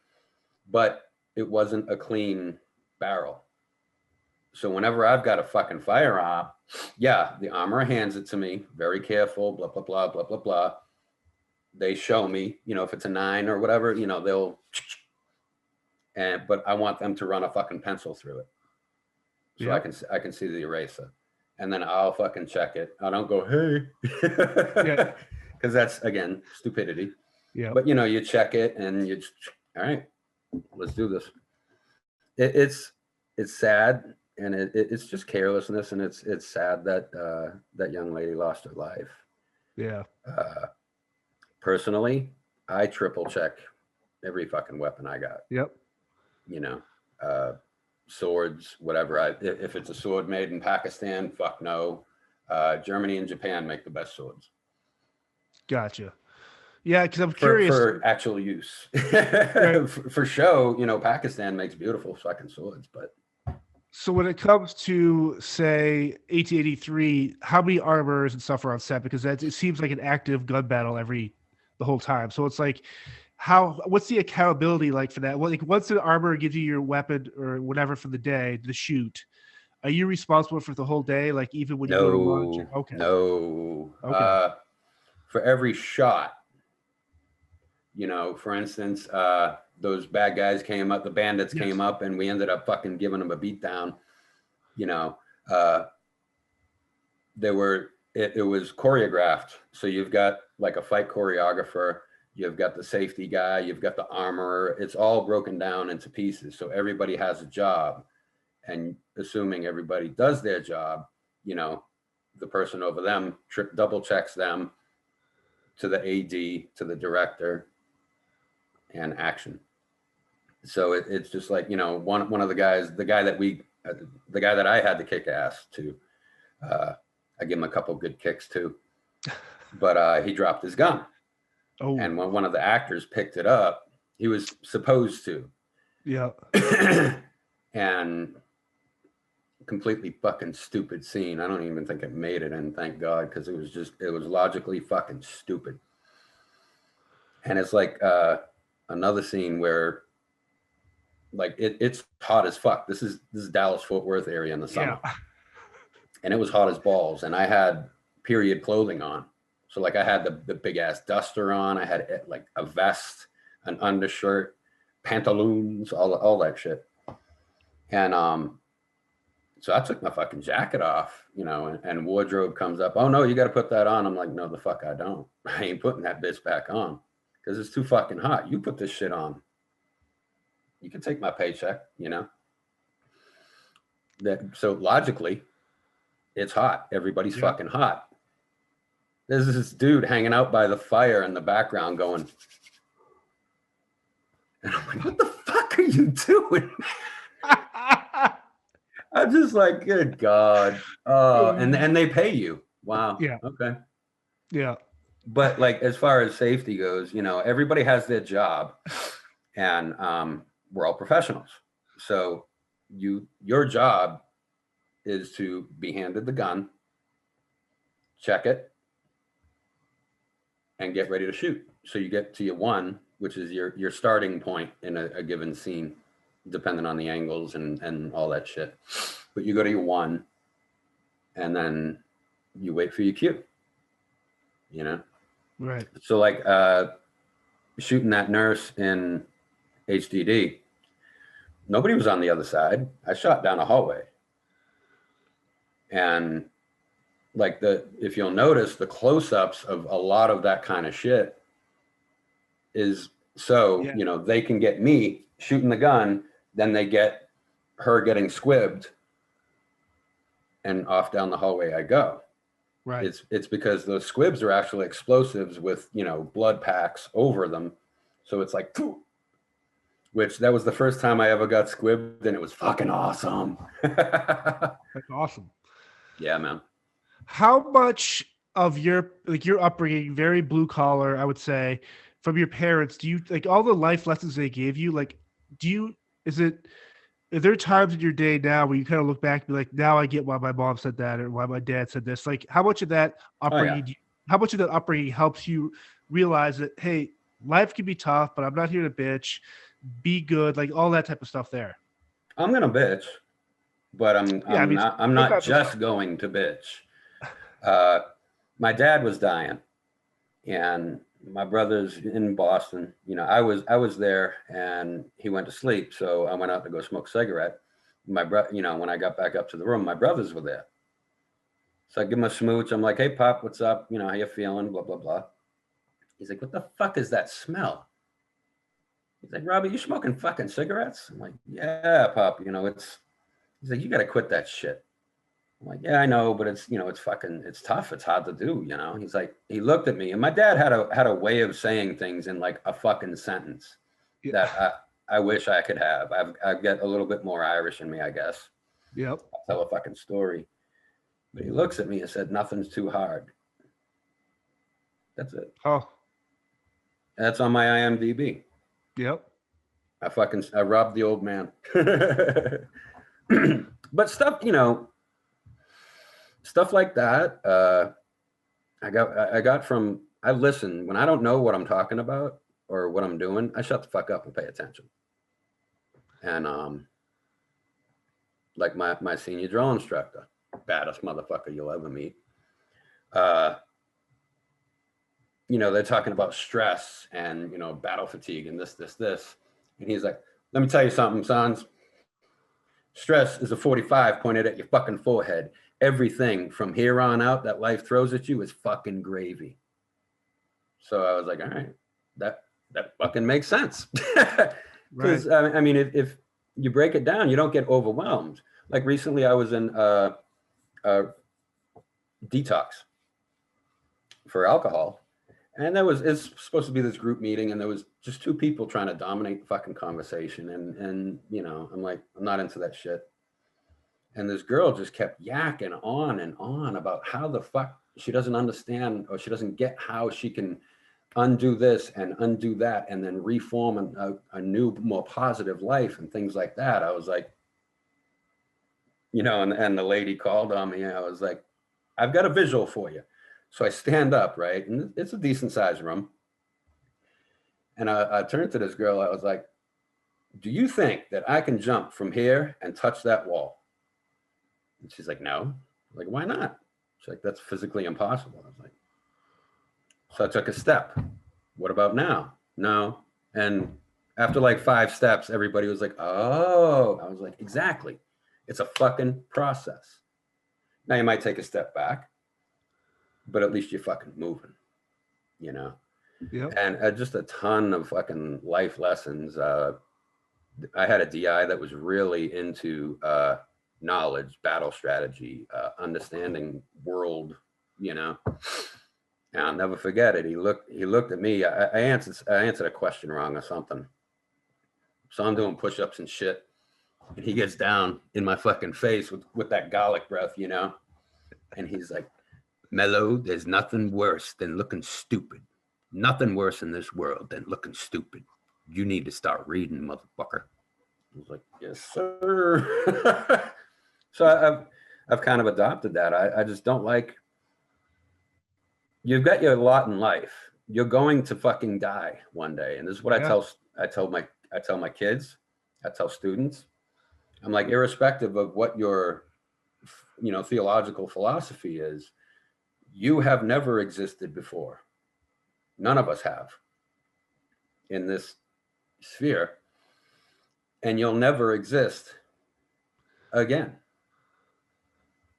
Speaker 2: but it wasn't a clean barrel. So whenever I've got a fucking firearm, the armorer hands it to me, very careful, blah, blah, blah, blah, blah, blah. They show me, if it's a 9 or whatever, they'll, but I want them to run a fucking pencil through it. So I can see the eraser. And then I'll fucking check it. I don't go, hey, because that's, again, stupidity.
Speaker 1: Yeah.
Speaker 2: But, you check it and you, all right, let's do this. It's sad, and it's just carelessness, and it's sad that that young lady lost her life.
Speaker 1: Yeah.
Speaker 2: Personally, I triple check every fucking weapon I got.
Speaker 1: Yep.
Speaker 2: Swords, whatever. If it's a sword made in Pakistan, fuck no. Germany and Japan make the best swords.
Speaker 1: Gotcha. Yeah, because I'm curious.
Speaker 2: For actual use. Right. for show, Pakistan makes beautiful fucking swords, but.
Speaker 1: So when it comes to, say, 1883, how many armors and stuff are on set? Because it seems like an active gun battle the whole time. So it's like, what's the accountability like for that? Well, like once an armor gives you your weapon or whatever for the day, the shoot, are you responsible for the whole day? Like even when you go to lunch? Okay.
Speaker 2: No.
Speaker 1: Okay.
Speaker 2: For every shot, for instance, those bad guys came up, the bandits came up, and we ended up fucking giving them a beat down. It was choreographed. So you've got like a fight choreographer, you've got the safety guy, you've got the armorer. It's all broken down into pieces. So everybody has a job, and assuming everybody does their job, the person over them double checks them to the AD, to the director, and action. So it's just like, one of the guys, the guy that I had to kick ass to, I give him a couple good kicks too, but he dropped his gun. Oh. And when one of the actors picked it up, he was supposed to.
Speaker 1: Yeah.
Speaker 2: And completely fucking stupid scene. I don't even think it made it in, thank God, because it was logically fucking stupid. And it's like another scene where like it's hot as fuck. This is Dallas Fort Worth area in the summer.
Speaker 3: Yeah.
Speaker 2: And it was hot as balls. And I had period clothing on. So like I had the big ass duster on. I had like a vest, an undershirt, pantaloons, all that shit. And so I took my fucking jacket off, you know, and wardrobe comes up. Oh no, you got to put that on. I'm like, no, the fuck I don't. I ain't putting that bitch back on because it's too fucking hot. You put this shit on. You can take my paycheck, you know. So logically, it's hot. Everybody's fucking hot. There's this dude hanging out by the fire in the background going, and I'm like, what the fuck are you doing? I'm just like, good God. And they pay you. Wow.
Speaker 3: Yeah.
Speaker 2: Okay.
Speaker 3: Yeah.
Speaker 2: But like, as far as safety goes, you know, everybody has their job, and we're all professionals. So your job is to be handed the gun, check it, and get ready to shoot. So you get to your one, which is your starting point in a given scene, depending on the angles and all that shit. But you go to your one, and then you wait for your cue, you know?
Speaker 3: Right.
Speaker 2: So like shooting that nurse in HDD, nobody was on the other side. I shot down a hallway. And like if you'll notice, the close-ups of a lot of that kind of shit is you know, they can get me shooting the gun, then they get her getting squibbed, and off down the hallway I go.
Speaker 3: Right.
Speaker 2: It's because those squibs are actually explosives with, you know, blood packs over them. So it's like, which that was the first time I ever got squibbed, and it was fucking awesome.
Speaker 3: That's awesome.
Speaker 2: Yeah, man.
Speaker 3: How much of your upbringing, very blue collar, I would say, from your parents, do you like all the life lessons they gave you? Like, are there times in your day now where you kind of look back and be like, now I get why my mom said that or why my dad said this? Like, how much of that upbringing, helps you realize that, hey, life can be tough, but I'm not here to bitch, be good, like all that type of stuff there?
Speaker 2: I'm going to bitch, but I'm not just going to bitch. My dad was dying, and my brother's in Boston. You know, I was there, and he went to sleep. So I went out to go smoke a cigarette. You know, when I got back up to the room, my brothers were there. So I give him a smooch. I'm like, hey, Pop, what's up? You know, how you feeling? Blah, blah, blah. He's like, what the fuck is that smell? He's like, Robbie, you smoking fucking cigarettes? I'm like, yeah, Pop. You know, he's like, you got to quit that shit. I'm like, yeah, I know, but it's, you know, it's tough. It's hard to do, you know? He's like, he looked at me, and my dad had a way of saying things in like a fucking sentence that I wish I could have. I've got a little bit more Irish in me, I guess.
Speaker 3: Yep.
Speaker 2: I'll tell a fucking story. But he looks at me and said, nothing's too hard. That's it.
Speaker 3: Oh.
Speaker 2: That's on my IMDb.
Speaker 3: Yep.
Speaker 2: I robbed the old man. But stuff, you know, stuff like that, I listen. When I don't know what I'm talking about or what I'm doing, I shut the fuck up and pay attention. And like my senior drill instructor, baddest motherfucker you'll ever meet. You know, they're talking about stress and, you know, battle fatigue and this. And he's like, let me tell you something, sons. Stress is a 45 pointed at your fucking forehead. Everything from here on out that life throws at you is fucking gravy. So I was like, all right, that fucking makes sense. Because right. I mean, if you break it down, you don't get overwhelmed. Like recently I was in a detox for alcohol. And it's supposed to be this group meeting, and there was just two people trying to dominate the fucking conversation. And you know, I'm like, I'm not into that shit. And this girl just kept yakking on and on about how the fuck she doesn't understand, or she doesn't get how she can undo this and undo that and then reform a new, more positive life and things like that. I was like, you know, and the lady called on me. And I was like, I've got a visual for you. So I stand up, right? And it's a decent sized room. And I turned to this girl. I was like, do you think that I can jump from here and touch that wall? And she's like, no. Like, why not? She's like, that's physically impossible. I was like, so I took a step. What about now? No. And after like 5 steps, everybody was like, oh. I was like, exactly. It's a fucking process. Now you might take a step back, but at least you're fucking moving, you know?
Speaker 3: Yep.
Speaker 2: And just a ton of fucking life lessons. I had a DI that was really into knowledge, battle strategy, understanding world, you know. And I'll never forget it. He looked at me. I answered a question wrong or something. So I'm doing push-ups and shit. And he gets down in my fucking face with that garlic breath, you know. And he's like, Mello, there's nothing worse than looking stupid. Nothing worse in this world than looking stupid. You need to start reading, motherfucker. I was like, yes, sir. So I've kind of adopted that. I just don't like, you've got your lot in life. You're going to fucking die one day. And this is what I tell my kids, I tell students. I'm like, irrespective of what your, you know, theological philosophy is, you have never existed before. None of us have in this sphere, and you'll never exist again.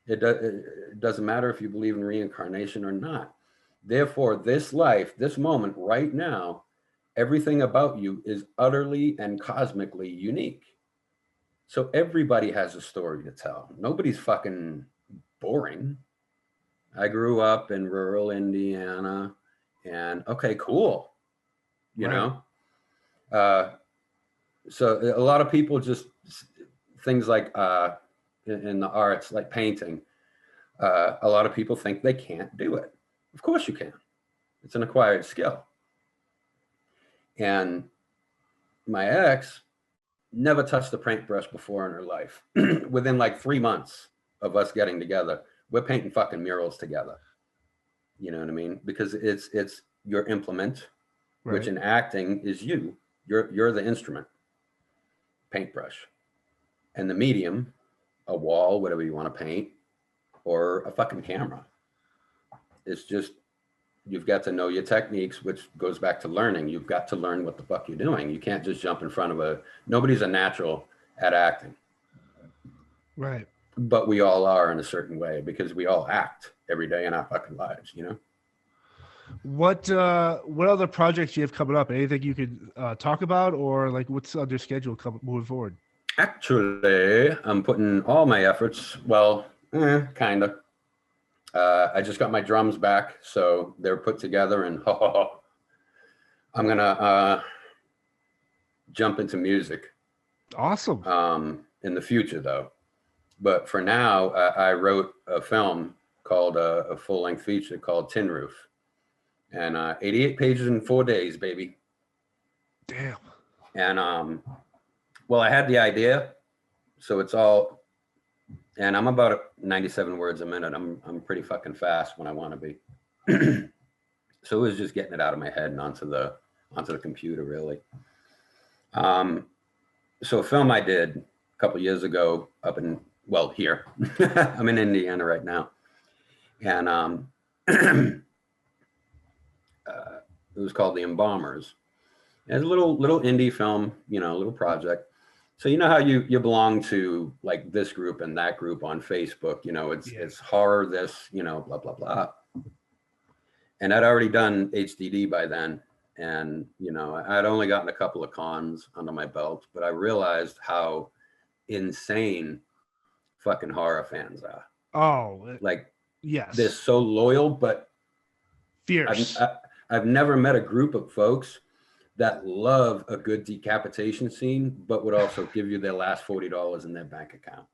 Speaker 2: It doesn't matter if you believe in reincarnation or not. Therefore, this life, this moment right now, everything about you is utterly and cosmically unique. So everybody has a story to tell. Nobody's fucking boring. I grew up in rural Indiana, and okay, cool. You know? So a lot of people just, things like in the arts, like painting, a lot of people think they can't do it. Of course you can. It's an acquired skill. And my ex never touched a paintbrush before in her life. Within like 3 months of us getting together, we're painting fucking murals together. You know what I mean? Because it's your implement, which in acting is you. You're the instrument, paintbrush, and the medium, a wall, whatever you want to paint, or a fucking camera. It's just, you've got to know your techniques, which goes back to learning. You've got to learn what the fuck you're doing. You can't just jump in front of nobody's a natural at acting.
Speaker 3: Right.
Speaker 2: But we all are in a certain way because we all act every day in our fucking lives, you know?
Speaker 3: What other projects you have coming up? Anything you could talk about, or like what's on your schedule moving forward?
Speaker 2: Actually, I'm putting all my efforts, well, kind of. I just got my drums back, so they're put together, and I'm gonna jump into music.
Speaker 3: Awesome.
Speaker 2: In the future, though. But for now, I wrote a film called a full-length feature called Tin Roof, and 88 pages in 4 days, baby.
Speaker 3: Damn.
Speaker 2: And well, I had the idea, so it's all, and I'm about 97 words a minute. I'm pretty fucking fast when I want to be. So it was just getting it out of my head and onto the computer, really. So a film I did a couple years ago up in, well, here. I'm in Indiana right now, and it was called The Embalmers. It's a little indie film, you know, a little project. So you know how you belong to like this group and that group on Facebook, you know, it's horror, this, you know, blah, blah, blah. And I'd already done HDD by then. And, you know, I'd only gotten a couple of cons under my belt, but I realized how insane fucking horror fans are.
Speaker 3: Oh,
Speaker 2: like,
Speaker 3: yes.
Speaker 2: They're so loyal, but
Speaker 3: fierce.
Speaker 2: I've never met a group of folks that love a good decapitation scene, but would also give you their last $40 in their bank account.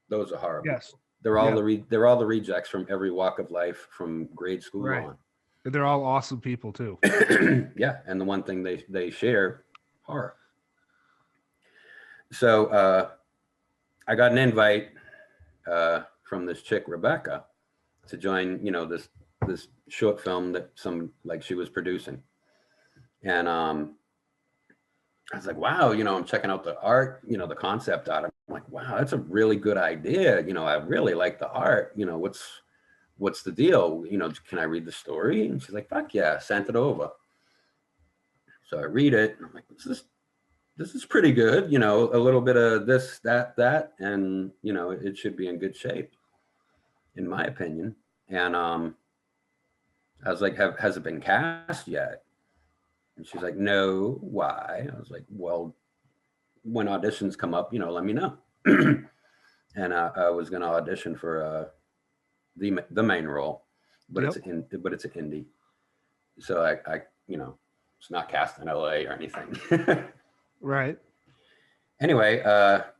Speaker 2: Those are horrible.
Speaker 3: Yes.
Speaker 2: They're all they're all the rejects from every walk of life, from grade school on.
Speaker 3: And they're all awesome people too.
Speaker 2: Yeah, and the one thing they share, horror. So I got an invite from this chick, Rebecca, to join, this short film that she was producing. And I was like, wow, I'm checking out the art, the concept art. I'm like, wow, that's a really good idea. I really like the art. What's the deal? Can I read the story? And she's like, fuck yeah, sent it over. So I read it. And I'm like, this is pretty good. A little bit of this, that, and it should be in good shape, in my opinion. And I was like, has it been cast yet? And she's like, no, why? I was like, well, when auditions come up, let me know. And I was going to audition for the main role, but it's an indie. So I it's not cast in LA or anything.
Speaker 3: Right.
Speaker 2: Anyway, at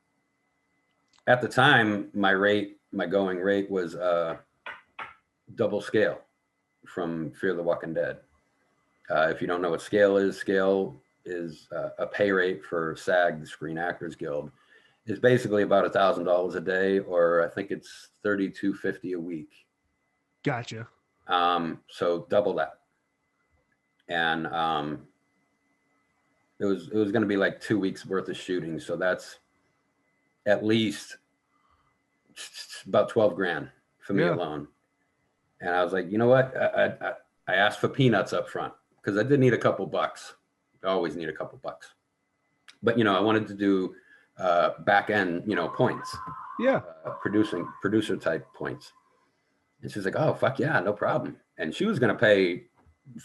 Speaker 2: the time, my going rate was double scale from Fear the Walking Dead. If you don't know what scale is a pay rate for SAG, the Screen Actors Guild. Is basically about $1,000 a day, or I think it's $32.50 a week.
Speaker 3: Gotcha.
Speaker 2: So double that, and it was going to be like 2 weeks worth of shooting, so that's at least about 12 grand for me alone. And I was like, you know what? I asked for peanuts up front because I did need a couple bucks. I always need a couple bucks, but I wanted to do back end, points.
Speaker 3: Yeah.
Speaker 2: Producer type points. And she's like, oh, fuck yeah, no problem. And she was going to pay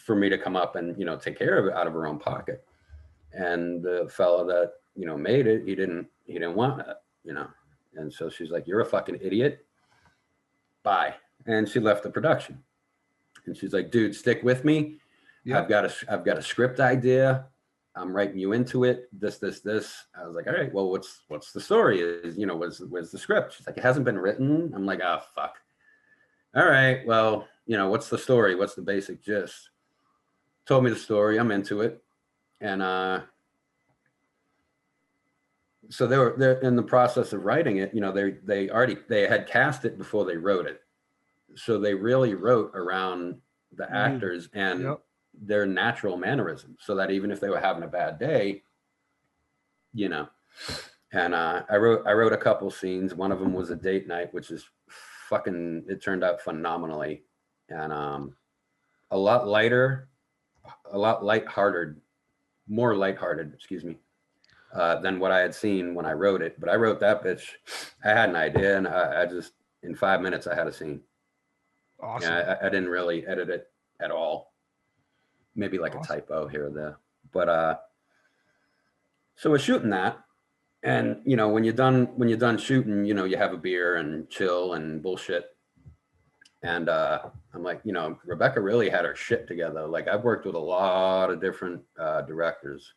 Speaker 2: for me to come up and, take care of it out of her own pocket. And the fella that, made it, he didn't want that, And so she's like, you're a fucking idiot. Bye. And she left the production. And she's like, dude, stick with me. Yep. I've got a script idea. I'm writing you into it. This. I was like, all right, well, what's the story? Where's the script? She's like, it hasn't been written. I'm like, oh, fuck. All right, well, what's the story? What's the basic gist? Told me the story. I'm into it. And so they're in the process of writing it. They had cast it before they wrote it. So they really wrote around the actors and their natural mannerisms, so that even if they were having a bad day, and I wrote a couple scenes. One of them was a date night, which is it turned out phenomenally, and a lot more lighthearted, excuse me, than what I had seen when I wrote it. But I wrote that bitch. I had an idea, and I just, in 5 minutes, I had a scene.
Speaker 3: Awesome.
Speaker 2: Yeah, I didn't really edit it at all. Maybe like a typo here or there. But so we're shooting that. And when you're done shooting, you have a beer and chill and bullshit. And I'm like, Rebecca really had her shit together. Like, I've worked with a lot of different directors.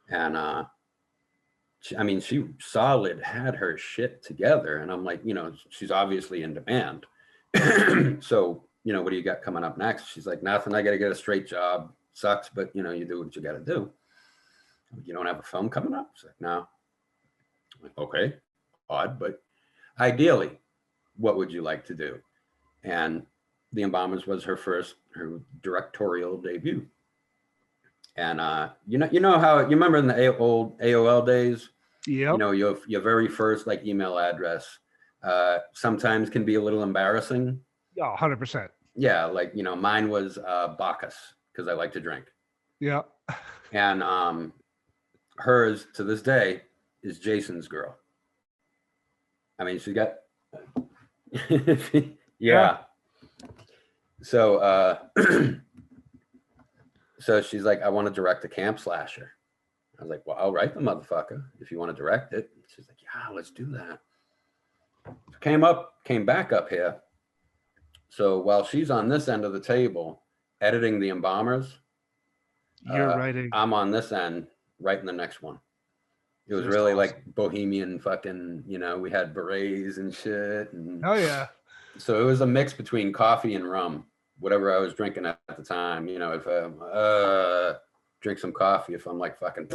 Speaker 2: And she solid had her shit together. And I'm like, she's obviously in demand. So, what do you got coming up next? She's like, nothing. I got to get a straight job. Sucks, but you do what you got to do. You don't have a film coming up? She's like, no. I'm like, okay, odd, but ideally, what would you like to do? And The Embalmers was her directorial debut. And you know how you remember in the old AOL days, your very first email address sometimes can be a little embarrassing.
Speaker 3: Yeah, 100%.
Speaker 2: Yeah, mine was Bacchus, because I like to drink.
Speaker 3: Yeah.
Speaker 2: And hers to this day is Jason's Girl. I mean, she's got yeah. So so she's like, I want to direct a camp slasher. I was like, well, I'll write the motherfucker if you want to direct it. She's like, yeah, let's do that. Came back up here. So while she's on this end of the table editing The Embalmers,
Speaker 3: you're writing.
Speaker 2: I'm on this end writing the next one. It was really awesome. Like bohemian fucking, we had berets and shit. And
Speaker 3: oh yeah.
Speaker 2: So it was a mix between coffee and rum, whatever I was drinking at the time. If drink some coffee, if I'm like fucking,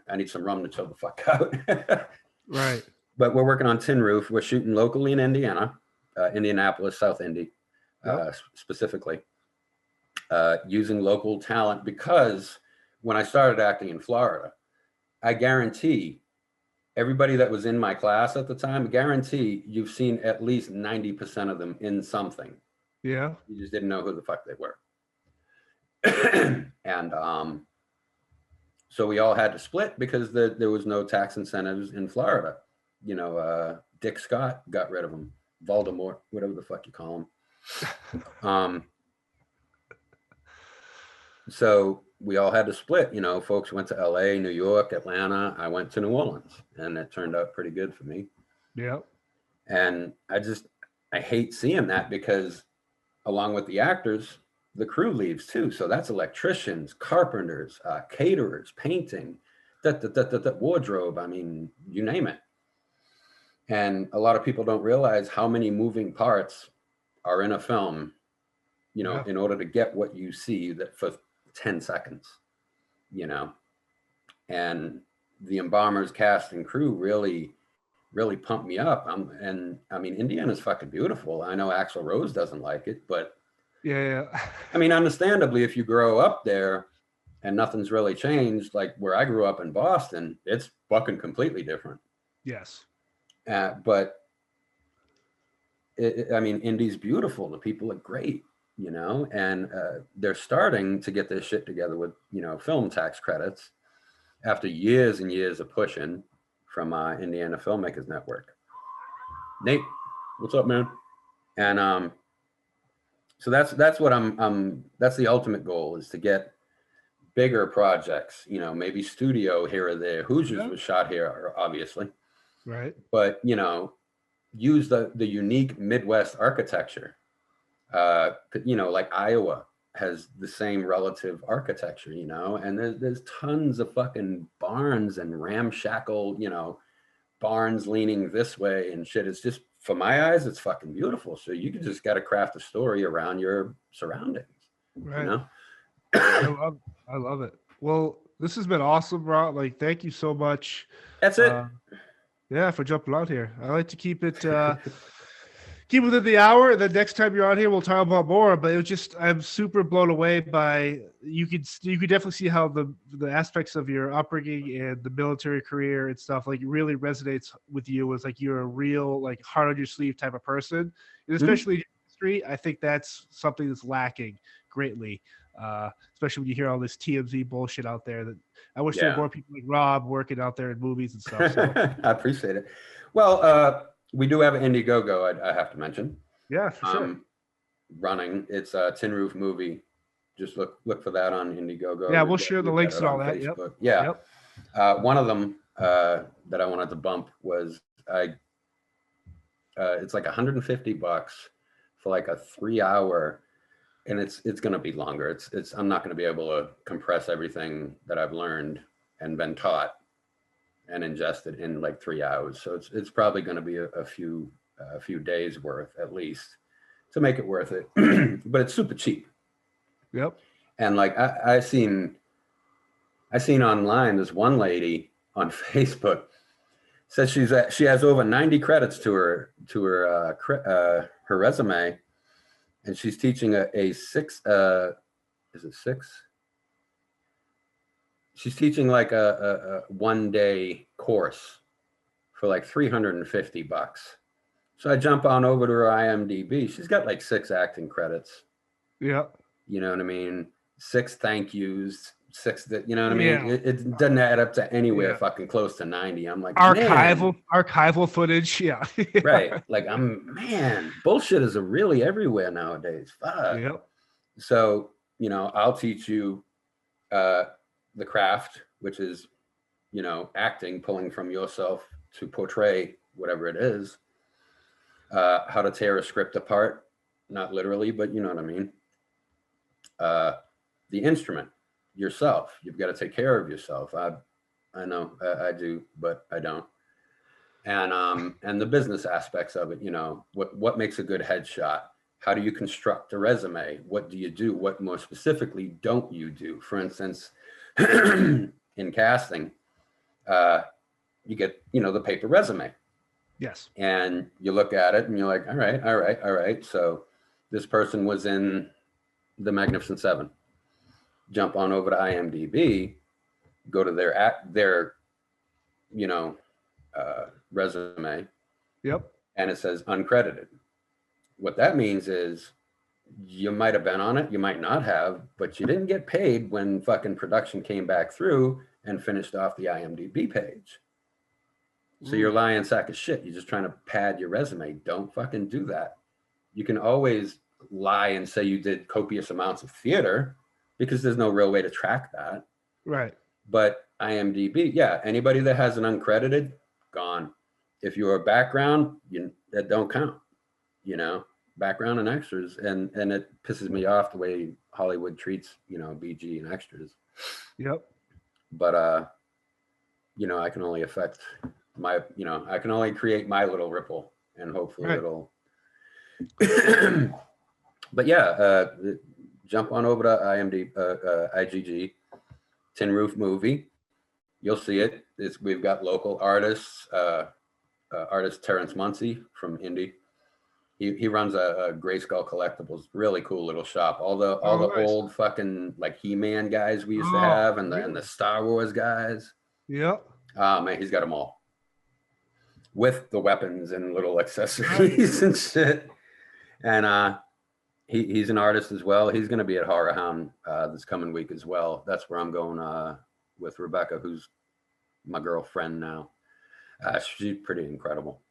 Speaker 2: I need some rum to chill the fuck out.
Speaker 3: Right.
Speaker 2: but we're working on Tin Roof. We're shooting locally in Indiana, Indianapolis, South Indy, specifically, using local talent, because when I started acting in Florida, I guarantee everybody that was in my class at the time, guarantee you've seen at least 90% of them in something.
Speaker 3: Yeah.
Speaker 2: You just didn't know who the fuck they were. And so we all had to split because there was no tax incentives in Florida. You know, Dick Scott got rid of them. Voldemort, whatever the fuck you call him. So we all had to split. You know, folks went to LA, New York, Atlanta. I went to New Orleans, and it turned out pretty good for me.
Speaker 3: Yeah.
Speaker 2: And I hate seeing that, because along with the actors, the crew leaves too. So that's electricians, carpenters, caterers, painting, wardrobe. I mean, you name it. And a lot of people don't realize how many moving parts are in a film, you know, in order to get what you see that for 10 seconds, you know. And the Embalmers cast and crew really pumped me up. And I mean, Indiana's fucking beautiful. I know Axl Rose doesn't like it, but
Speaker 3: yeah.
Speaker 2: I mean, understandably, if you grow up there and nothing's really changed, like where I grew up in Boston, it's fucking completely different.
Speaker 3: Yes.
Speaker 2: But I mean, Indy's beautiful. The people are great, you know, and they're starting to get their shit together with, you know, film tax credits after years and years of pushing from Indiana Filmmakers Network. Nate, what's up, man? And so that's what that's the ultimate goal, is to get bigger projects, you know, maybe studio here or there. Hoosiers was shot here, obviously.
Speaker 3: Right.
Speaker 2: But, you know, use the unique Midwest architecture. You know, like Iowa has the same relative architecture, you know, and there's tons of fucking barns and ramshackle, you know, barns leaning this way and shit. It's just, for my eyes, it's fucking beautiful. So you just got to craft a story around your surroundings,
Speaker 3: right.
Speaker 2: You know?
Speaker 3: I love it. Well, this has been awesome, Rob. Like, thank you so much.
Speaker 2: That's it.
Speaker 3: Yeah, for jumping out here. I like to keep it keep within the hour. The next time you're on here, we'll talk about more. But it was just, I'm super blown away by, you could definitely see how the aspects of your upbringing and the military career and stuff like really resonates with you. As like you're a real like heart on your sleeve type of person, and especially in industry. I think that's something that's lacking greatly. Especially when you hear all this TMZ bullshit out there. That I wish there were more people like Rob working out there in movies and stuff. So.
Speaker 2: I appreciate it. Well, we do have an Indiegogo, I have to mention.
Speaker 3: Yeah, for sure.
Speaker 2: Running. It's a Tin Roof Movie. Just look for that on Indiegogo.
Speaker 3: Yeah, we'll share the links and all that.
Speaker 2: Facebook. Yep. Yeah. One of them that I wanted to bump was it's like $150 for like a 3-hour. And it's going to be longer. I'm not going to be able to compress everything that I've learned and been taught and ingested in like 3 hours. So it's probably going to be a few days worth at least to make it worth it. But it's super cheap.
Speaker 3: Yep.
Speaker 2: And like I seen online, this one lady on Facebook says she has over 90 credits to her resume. And she's teaching a 6, is it 6? She's teaching like a 1-day course for like $350. So I jump on over to her IMDb. She's got like 6 acting credits.
Speaker 3: Yeah.
Speaker 2: You know what I mean? 6 thank yous, 6 that, you know what I mean? Yeah. It doesn't add up to anywhere fucking close to 90. I'm like,
Speaker 3: archival footage. Yeah.
Speaker 2: Right. Like bullshit is really everywhere nowadays. Fuck. Yep. So, you know, I'll teach you the craft, which is, you know, acting, pulling from yourself to portray whatever it is, how to tear a script apart, not literally, but you know what I mean? The instrument, yourself, you've got to take care of yourself. I know I do, but I don't. And the business aspects of it, you know, what makes a good headshot? How do you construct a resume? What do you do? What more specifically don't you do? For instance, in casting, you get, you know, the paper resume.
Speaker 3: Yes.
Speaker 2: And you look at it and you're like, all right. So this person was in the Magnificent Seven. Jump on over to IMDb, go to their resume.
Speaker 3: Yep.
Speaker 2: And it says uncredited. What that means is you might have been on it, you might not have, but you didn't get paid when fucking production came back through and finished off the IMDb page. So you're a lying sack of shit. You're just trying to pad your resume. Don't fucking do that. You can always lie and say you did copious amounts of theater because there's no real way to track that.
Speaker 3: Right.
Speaker 2: But IMDb, yeah, anybody that has an uncredited, gone. If you're a background, that don't count, background and extras. And it pisses me off the way Hollywood treats, BG and extras.
Speaker 3: Yep.
Speaker 2: But, I can only affect I can only create my little ripple, and hopefully it'll, but yeah, jump on over to IGG, Tin Roof Movie. You'll see it. We've got local artists, artist Terrence Muncie from Indy. He runs a Grayskull Collectibles, really cool little shop. All the
Speaker 3: nice.
Speaker 2: old fucking like He-Man guys we used to have, and the Star Wars guys.
Speaker 3: Yep.
Speaker 2: Man, he's got them all with the weapons and little accessories and shit. And he's an artist as well. He's going to be at Horror Hound this coming week as well. That's where I'm going with Rebecca, who's my girlfriend now. She's pretty incredible.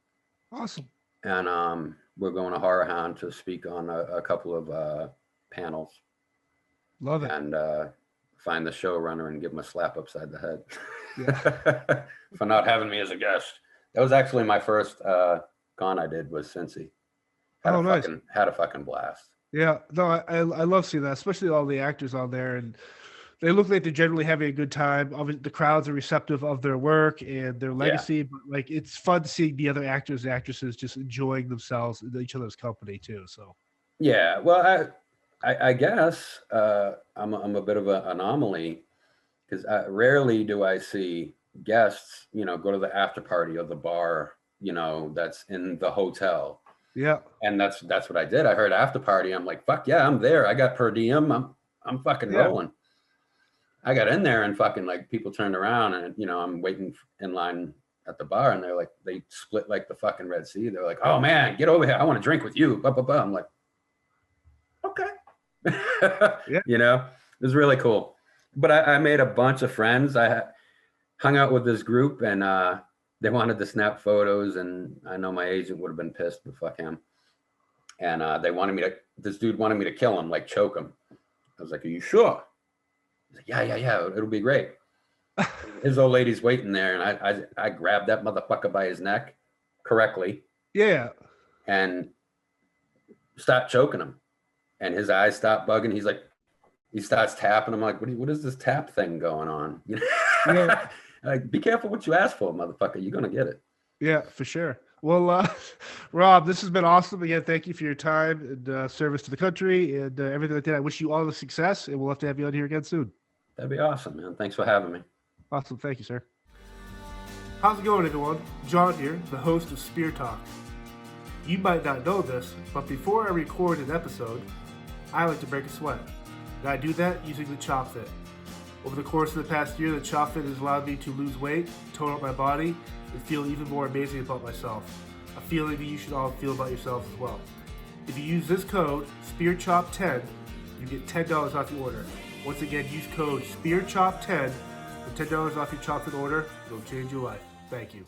Speaker 3: Awesome.
Speaker 2: And we're going to Horror Hound to speak on a couple of panels.
Speaker 3: Love it.
Speaker 2: And find the showrunner and give him a slap upside the head
Speaker 3: Yeah.
Speaker 2: for not having me as a guest. That was actually my first con I did was Cincy.
Speaker 3: Nice.
Speaker 2: Had a fucking blast.
Speaker 3: Yeah, no, I love seeing that, especially all the actors on there, and they look like they're generally having a good time. Obviously, the crowds are receptive of their work and their legacy, but like it's fun to see the other actors and actresses just enjoying themselves in each other's company too. So
Speaker 2: yeah, well, I guess I'm a bit of an anomaly because rarely do I see guests, go to the after party of the bar, that's in the hotel.
Speaker 3: Yeah.
Speaker 2: And that's what I did. I heard after party. I'm like, fuck yeah, I'm there. I got per diem. I'm fucking rolling. I got in there and fucking like people turned around and, I'm waiting in line at the bar and they're like, they split like the fucking Red Sea. They're like, oh man, get over here. I want to drink with you. Blah, blah, blah. I'm like, okay.
Speaker 3: Yeah.
Speaker 2: It was really cool. But I made a bunch of friends. I hung out with this group and they wanted to snap photos, and I know my agent would have been pissed, but fuck him. And this dude wanted me to kill him, like choke him. I was like, are you sure? He's like, yeah, it'll be great. His old lady's waiting there, and I grabbed that motherfucker by his neck correctly.
Speaker 3: Yeah.
Speaker 2: And stopped choking him. And his eyes stopped bugging. He's like, he starts tapping. I'm like, what is this tap thing going on?
Speaker 3: Yeah.
Speaker 2: Like, be careful what you ask for, motherfucker. You're gonna get it.
Speaker 3: Yeah, for sure. Well, Rob, this has been awesome. Again, thank you for your time and service to the country and everything like that. I wish you all the success, and we'll have to have you on here again soon.
Speaker 2: That'd be awesome, man. Thanks for having me.
Speaker 3: Awesome. Thank you, sir.
Speaker 1: How's it going, everyone? John here, the host of Spear Talk. You might not know this, but before I record an episode, I like to break a sweat. And I do that using the Chop Fit. Over the course of the past year, the Chop Fit has allowed me to lose weight, tone up my body, and feel even more amazing about myself. A feeling that you should all feel about yourselves as well. If you use this code, SpearChop10, you get $10 off your order. Once again, use code SpearChop10 for $10 off your Chop Fit order. It'll change your life. Thank you.